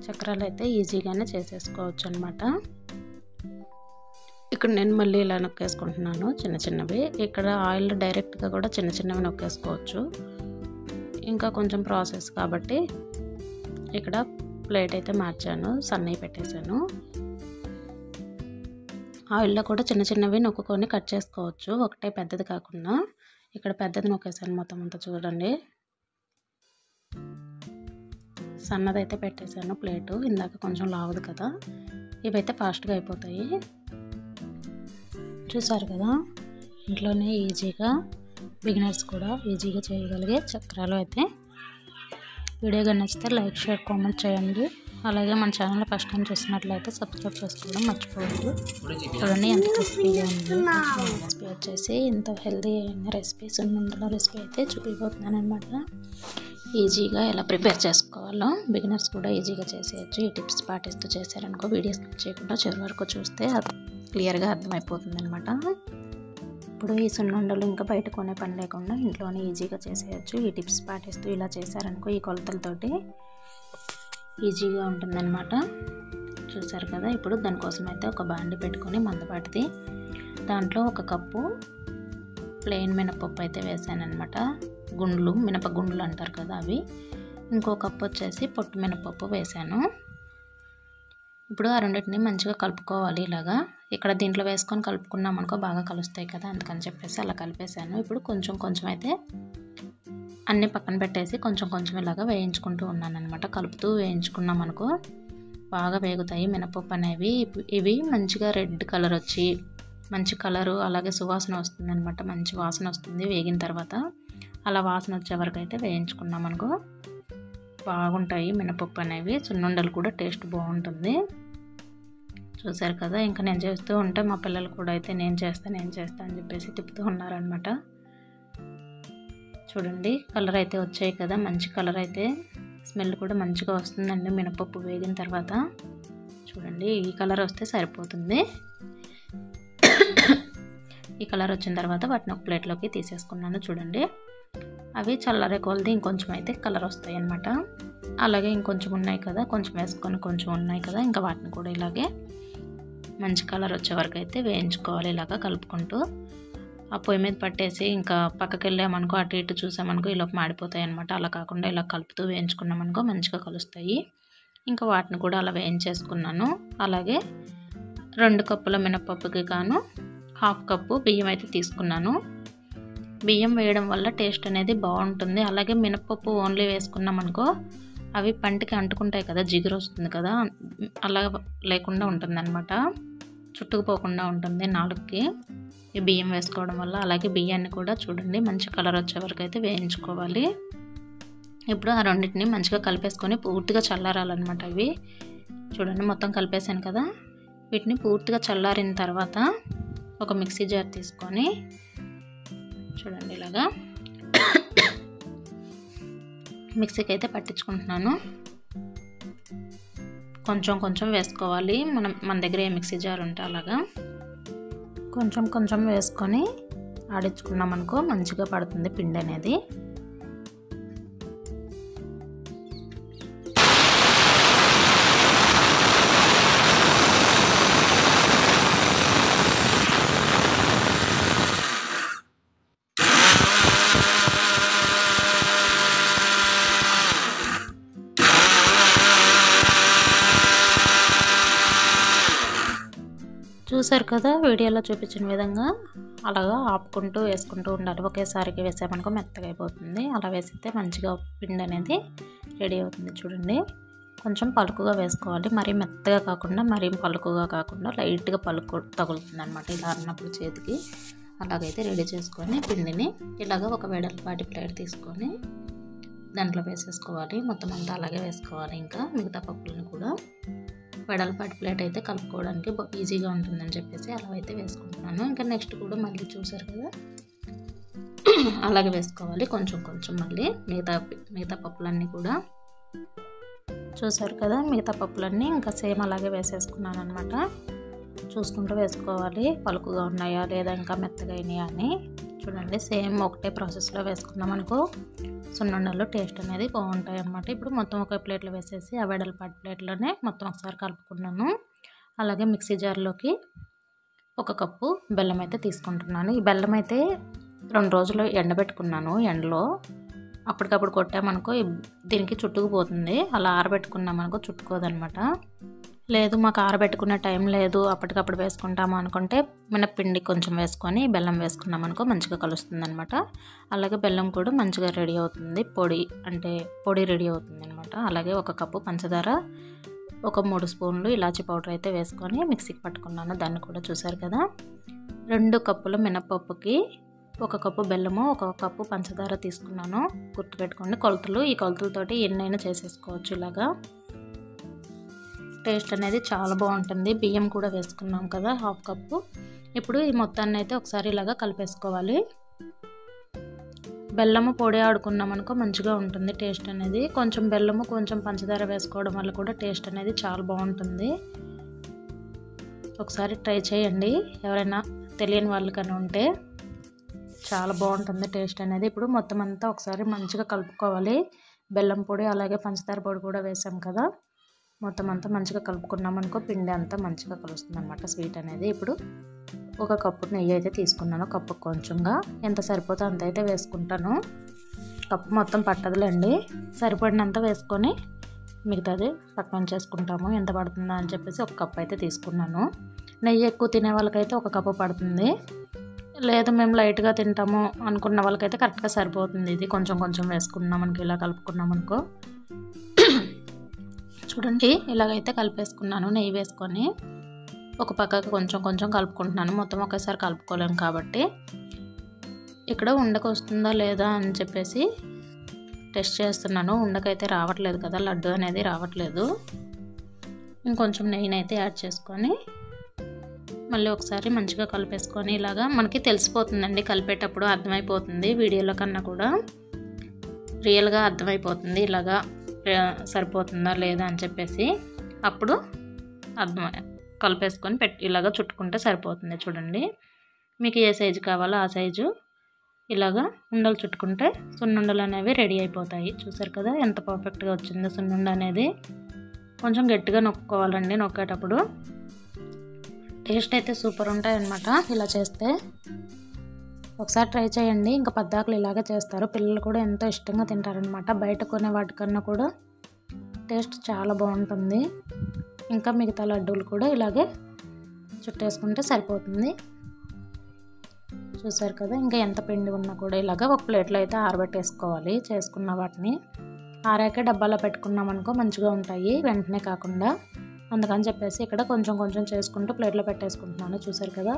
చక్రాలు అయితే ఈజీగానే చేసేసుకోవచ్చు అనమాట. ఇక్కడ నేను మళ్ళీ ఇలా నొక్కేసుకుంటున్నాను చిన్న చిన్నవి. ఇక్కడ ఆయిల్ డైరెక్ట్గా కూడా చిన్న చిన్నవి నొక్కేసుకోవచ్చు. ఇంకా కొంచెం ప్రాసెస్ కాబట్టి ఇక్కడ ప్లేట్ అయితే మార్చాను, సన్నవి పెట్టేశాను. ఆయిల్లో కూడా చిన్న చిన్నవి నొక్కుకొని కట్ చేసుకోవచ్చు, ఒకటే పెద్దది కాకుండా. ఇక్కడ పెద్దది నొక్కేసాను మొత్తం అంతా. చూడండి సన్నదైతే పెట్టేశాను ప్లేటు, ఇందాక కొంచెం లావుది కదా. ఇవైతే ఫాస్ట్గా అయిపోతాయి. చూసారు కదా ఇంట్లోనే ఈజీగా బిగినర్స్ కూడా ఈజీగా చేయగలిగే చక్రాలు అయితే. వీడియోగా నచ్చితే లైక్, షేర్, కామెంట్ చేయండి. అలాగే మన ఛానల్ ఫస్ట్ టైం చూసినట్లయితే సబ్స్క్రైబ్ చేసుకోవడం మర్చిపోవద్దు. చూడండి ఎంత క్రిస్పీగా ఉంది. రెసిపీ వచ్చేసి ఎంత హెల్దీ అయిన రెసిపీ, సున్నుండల రెసిపీ అయితే చూపిపోతున్నాను అనమాట. ఈజీగా ఎలా ప్రిపేర్ చేసుకోవాలో బిగినర్స్ కూడా ఈజీగా చేసేయచ్చు. ఈ టిప్స్ పాటిస్తూ చేశారనుకో, వీడియోస్ చేయకుండా చివరి వరకు చూస్తే క్లియర్గా అర్థమైపోతుంది అనమాట. ఇప్పుడు ఈ సున్నుండలు ఇంకా బయట కొనే పని లేకుండా ఇంట్లోనే ఈజీగా చేసేయచ్చు. ఈ టిప్స్ పాటిస్తూ ఇలా చేశారనుకో, ఈ కొలతలతోటి ఈజీగా ఉంటుందన్నమాట. చూసారు కదా. ఇప్పుడు దానికోసం అయితే ఒక బాండి పెట్టుకొని మందపాటిది, దాంట్లో 1 కప్పు ప్లెయిన్ మినపప్పు అయితే వేసాను అనమాట. గుండ్లు, మినపగుండ్లు అంటారు కదా అవి. ఇంకో కప్పు వచ్చేసి పొట్టు మినపప్పు వేసాను. ఇప్పుడు ఆ రెండింటిని మంచిగా కలుపుకోవాలి ఇలాగా. ఇక్కడ దీంట్లో వేసుకొని కలుపుకున్నాం అనుకో బాగా కలుస్తాయి కదా, అందుకని చెప్పేసి అలా కలిపేసాను. ఇప్పుడు కొంచెం కొంచెం అయితే అన్నీ పక్కన పెట్టేసి కొంచెం కొంచెం ఇలాగా వేయించుకుంటూ ఉన్నాను అనమాట. కలుపుతూ వేయించుకున్నాం అనుకో బాగా వేగుతాయి మినపప్పు అనేవి. ఇవి మంచిగా రెడ్ కలర్ వచ్చి మంచి కలరు, అలాగే సువాసన వస్తుంది అనమాట. మంచి వాసన వస్తుంది వేగిన తర్వాత. అలా వాసన వచ్చే వరకు అయితే వేయించుకున్నాం అనుకో బాగుంటాయి మినపప్పు అనేవి. సున్నుండలు కూడా టేస్ట్ బాగుంటుంది. చూసారు కదా. ఇంకా నేను చేస్తూ ఉంటే మా పిల్లలు కూడా అయితే నేను చేస్తా అని చెప్పేసి తిప్పుతూ ఉన్నారనమాట. చూడండి కలర్ అయితే వచ్చాయి కదా, మంచి కలర్ అయితే, స్మెల్ కూడా మంచిగా వస్తుందండి మినపప్పు వేగిన తర్వాత. చూడండి ఈ కలర్ వస్తే సరిపోతుంది. ఈ కలర్ వచ్చిన తర్వాత వాటిని ఒక ప్లేట్లోకి తీసేసుకున్నాను. చూడండి అవి చల్లారే కొలది ఇంకొంచెం అయితే కలర్ వస్తాయి అన్నమాట. అలాగే ఇంకొంచెం ఉన్నాయి కదా, కొంచెం వేసుకొని కొంచెం ఉన్నాయి కదా, ఇంకా వాటిని కూడా ఇలాగే మంచి కలర్ వచ్చే వరకు అయితే వేయించుకోవాలి. ఇలాగా కలుపుకుంటూ ఆ పొయ్యి మీద పట్టేసి ఇంకా పక్కకి వెళ్ళామనుకో, అటు ఇటు చూసామనుకో ఈలోపు మాడిపోతాయి అనమాట. అలా కాకుండా ఇలా కలుపుతూ వేయించుకున్నామనుకో మంచిగా కలుస్తాయి. ఇంకా వాటిని కూడా అలా వేయించేసుకున్నాను. అలాగే 2 కప్పుల మినపప్పుకి గాను 1/2 కప్పు బియ్యం అయితే తీసుకున్నాను. బియ్యం వేయడం వల్ల టేస్ట్ అనేది బాగుంటుంది. అలాగే మినపప్పు ఓన్లీ వేసుకున్నాం అనుకో అవి పంటికి అంటుకుంటాయి కదా, జిగురు వస్తుంది కదా, అలా లేకుండా ఉంటుంది అనమాట. చుట్టుకుపోకుండా ఉంటుంది నాలుగుకి ఈ బియ్యం వేసుకోవడం వల్ల. అలాగే బియ్యాన్ని కూడా చూడండి మంచి కలర్ వచ్చే వరకు అయితే వేయించుకోవాలి. ఇప్పుడు ఆ రెండింటిని మంచిగా కలిపేసుకొని పూర్తిగా చల్లారాలన్నమాట. ఇవి చూడండి మొత్తం కలిపేసాను కదా. వీటిని పూర్తిగా చల్లారిన తర్వాత ఒక మిక్సీ జార్ తీసుకొని చూడండి ఇలాగా మిక్సీకి అయితే పట్టించుకుంటున్నాను. కొంచెం కొంచెం వేసుకోవాలి. మన దగ్గర ఏ మిక్సీ జార్ ఉంటే అలాగా కొంచెం కొంచెం వేసుకొని ఆడించుకున్నాం అనుకో మంచిగా పడుతుంది పిండి అనేది. చూసారు కదా వీడియోలో చూపించిన విధంగా అలాగా ఆపుకుంటూ వేసుకుంటూ ఉండాలి. ఒకేసారికి వేసామనుకో మెత్తగా అయిపోతుంది. అలా వేసితే మంచిగా పిండి అనేది రెడీ అవుతుంది. చూడండి కొంచెం పలుకుగా వేసుకోవాలి. మరీ మెత్తగా కాకుండా మరీ పలుకుగా కాకుండా లైట్గా పలుకు తగులుతుంది అనమాట. ఇలా అన్నప్పుడు చేతికి అలాగైతే రెడీ చేసుకొని పిండిని ఇలాగ ఒక వెడల్పాటి ప్లేట్ తీసుకొని దాంట్లో వేసేసుకోవాలి. మొత్తం అంతా అలాగే వేసుకోవాలి. ఇంకా మిగతా పప్పులను కూడా వెడల్పాటి ప్లేట్ అయితే కలుపుకోవడానికి ఈజీగా ఉంటుందని చెప్పేసి అలా అయితే వేసుకుంటున్నాను. ఇంకా నెక్స్ట్ కూడా మళ్ళీ చూసారు కదా అలాగే వేసుకోవాలి. కొంచెం కొంచెం మళ్ళీ మిగతా పప్పులన్నీ కూడా చూసారు కదా మిగతా పప్పులన్నీ ఇంకా సేమ్ అలాగే వేసేసుకున్నాను అనమాట. చూసుకుంటూ వేసుకోవాలి పలుకుగా ఉన్నాయా లేదా ఇంకా మెత్తగా అయినాయా అని. చూడండి సేమ్ ఒకటే ప్రాసెస్లో వేసుకున్నాం అనుకో సున్నుండలు టేస్ట్ అనేది బాగుంటాయి అన్నమాట. ఇప్పుడు మొత్తం ఒక ప్లేట్లో వేసేసి ఆ వెడల్పాటి ప్లేట్లోనే మొత్తం ఒకసారి కలుపుకున్నాను. అలాగే మిక్సీ జార్లోకి 1 కప్పు బెల్లం అయితే తీసుకుంటున్నాను. ఈ బెల్లం అయితే 2 రోజులు ఎండబెట్టుకున్నాను. ఎండలో అప్పటికప్పుడు కొట్టామనుకో దీనికి చుట్టుకుపోతుంది. అలా ఆరబెట్టుకున్నామనుకో చుట్టుకోదనమాట. లేదు మాకు ఆరబెట్టుకునే టైం లేదు అప్పటికప్పుడు వేసుకుంటాము అనుకుంటే మినప్పిండి కొంచెం వేసుకొని బెల్లం వేసుకున్నాం అనుకో మంచిగా కలుస్తుంది అనమాట. అలాగే బెల్లం కూడా మంచిగా రెడీ అవుతుంది. పొడి రెడీ అవుతుంది అనమాట. అలాగే 1 కప్పు పంచదార, ఒక 3 స్పూన్లు ఇలాచీ పౌడర్ అయితే వేసుకొని మిక్సీకి పట్టుకున్నాను. దాన్ని కూడా చూసారు కదా. 2 కప్పుల మినపప్పుకి 1 కప్పు బెల్లము 1 కప్పు పంచదార తీసుకున్నాను. గుర్తుపెట్టుకోండి కొలతలు. ఈ కొలతలతోటి ఎన్నైనా చేసేసుకోవచ్చు. ఇలాగా టేస్ట్ అనేది చాలా బాగుంటుంది. బియ్యం కూడా వేసుకున్నాం కదా 1/2 కప్పు. ఇప్పుడు ఈ మొత్తాన్ని అయితే ఒకసారి ఇలాగా కలిపేసుకోవాలి. బెల్లము పొడి ఆడుకున్నాం అనుకో మంచిగా ఉంటుంది టేస్ట్ అనేది. కొంచెం బెల్లము కొంచెం పంచదార వేసుకోవడం వల్ల కూడా టేస్ట్ అనేది చాలా బాగుంటుంది. ఒకసారి ట్రై చేయండి ఎవరైనా తెలియని వాళ్ళకన్నా ఉంటే. చాలా బాగుంటుంది టేస్ట్ అనేది. ఇప్పుడు మొత్తం అంతా ఒకసారి మంచిగా కలుపుకోవాలి. బెల్లం పొడి అలాగే పంచదార పొడి కూడా వేసాం కదా. మొత్తం అంతా మంచిగా కలుపుకున్నాం అనుకో పిండి అంతా మంచిగా కలుస్తుంది అనమాట స్వీట్ అనేది. ఇప్పుడు 1 కప్పు నెయ్యి అయితే తీసుకున్నాను. కప్పు కొంచెంగా ఎంత సరిపోతే అంత అయితే వేసుకుంటాను. కప్పు మొత్తం పట్టదులేండి. సరిపడినంత వేసుకొని మిగతాది పక్కన చేసుకుంటాము. ఎంత పడుతుందా అని చెప్పేసి 1 కప్పు అయితే తీసుకున్నాను. నెయ్యి ఎక్కువ తినే వాళ్ళకైతే 1 కప్పు పడుతుంది. లేదు మేము లైట్గా తింటాము అనుకున్న వాళ్ళకైతే కరెక్ట్గా సరిపోతుంది. ఇది కొంచెం కొంచెం వేసుకున్నాం మనకి ఇలా కలుపుకున్నాం అనుకో. చూడండి ఇలాగైతే కలిపేసుకున్నాను. నెయ్యి వేసుకొని ఒక పక్కకు కొంచెం కొంచెం కలుపుకుంటున్నాను. మొత్తం ఒకేసారి కలుపుకోలేము కాబట్టి ఇక్కడ ఉండకు వస్తుందా లేదా అని చెప్పేసి టెస్ట్ చేస్తున్నాను. ఉండకైతే రావట్లేదు కదా లడ్డు అనేది రావట్లేదు. ఇంకొంచెం నెయ్యిని అయితే యాడ్ చేసుకొని మళ్ళీ ఒకసారి మంచిగా కలిపేసుకొని ఇలాగా మనకి తెలిసిపోతుందండి. కలిపేటప్పుడు అర్థమైపోతుంది. వీడియోలో కన్నా కూడా రియల్గా అర్థమైపోతుంది. ఇలాగా సరిపోతుందా లేదా అని చెప్పేసి అప్పుడు కలిపేసుకొని ఇలాగా చుట్టుకుంటే సరిపోతుంది. చూడండి మీకు ఏ సైజు కావాలో ఆ సైజు ఇలాగా ఉండలు చుట్టుకుంటే సున్నుండలు అనేవి రెడీ అయిపోతాయి. చూసారు కదా ఎంత పర్ఫెక్ట్గా వచ్చిందో సున్నుండ అనేది. కొంచెం గట్టిగా నొక్కుకోవాలండి. నొక్కేటప్పుడు టేస్ట్ అయితే సూపర్ ఉంటాయి అన్నమాట ఇలా చేస్తే. ఒకసారి ట్రై చేయండి. ఇంకా పద్దాకులు ఇలాగే చేస్తారు. పిల్లలు కూడా ఎంతో ఇష్టంగా తింటారనమాట. బయట కొనే వాటికన్నా కూడా టేస్ట్ చాలా బాగుంటుంది. ఇంకా మిగతా లడ్డూలు కూడా ఇలాగే చుట్టేసుకుంటే సరిపోతుంది. చూసారు కదా ఇంకా ఎంత పిండి ఉన్నా కూడా ఇలాగ ఒక ప్లేట్లో అయితే ఆరబెట్టేసుకోవాలి. చేసుకున్న వాటిని ఆరాకే డబ్బాలో పెట్టుకున్నాం అనుకో మంచిగా ఉంటాయి వెంటనే కాకుండా. అందుకని చెప్పేసి ఇక్కడ కొంచెం కొంచెం చేసుకుంటూ ప్లేట్లో పెట్టేసుకుంటున్నాను. చూసారు కదా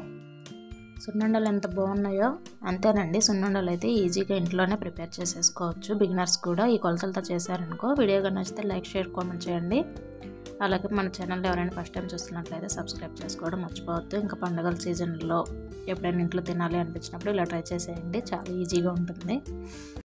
సున్నుండలు ఎంత బాగున్నాయో. అంతేనండి సున్నుండలు అయితే ఈజీగా ఇంట్లోనే ప్రిపేర్ చేసేసుకోవచ్చు. బిగినర్స్ కూడా ఈ కొలతలతో చేశారనుకో. వీడియోగా నచ్చితే లైక్ షేర్ కామెంట్ చేయండి. అలాగే మన ఛానల్ ఎవరైనా ఫస్ట్ టైం చూస్తున్నట్లయితే సబ్స్క్రైబ్ చేసుకోవడం మర్చిపోవద్దు. ఇంకా పండుగల సీజన్లో ఎప్పుడైనా ఇంట్లో తినాలి అనిపించినప్పుడు ఇలా ట్రై చేసేయండి. చాలా ఈజీగా ఉంటుంది.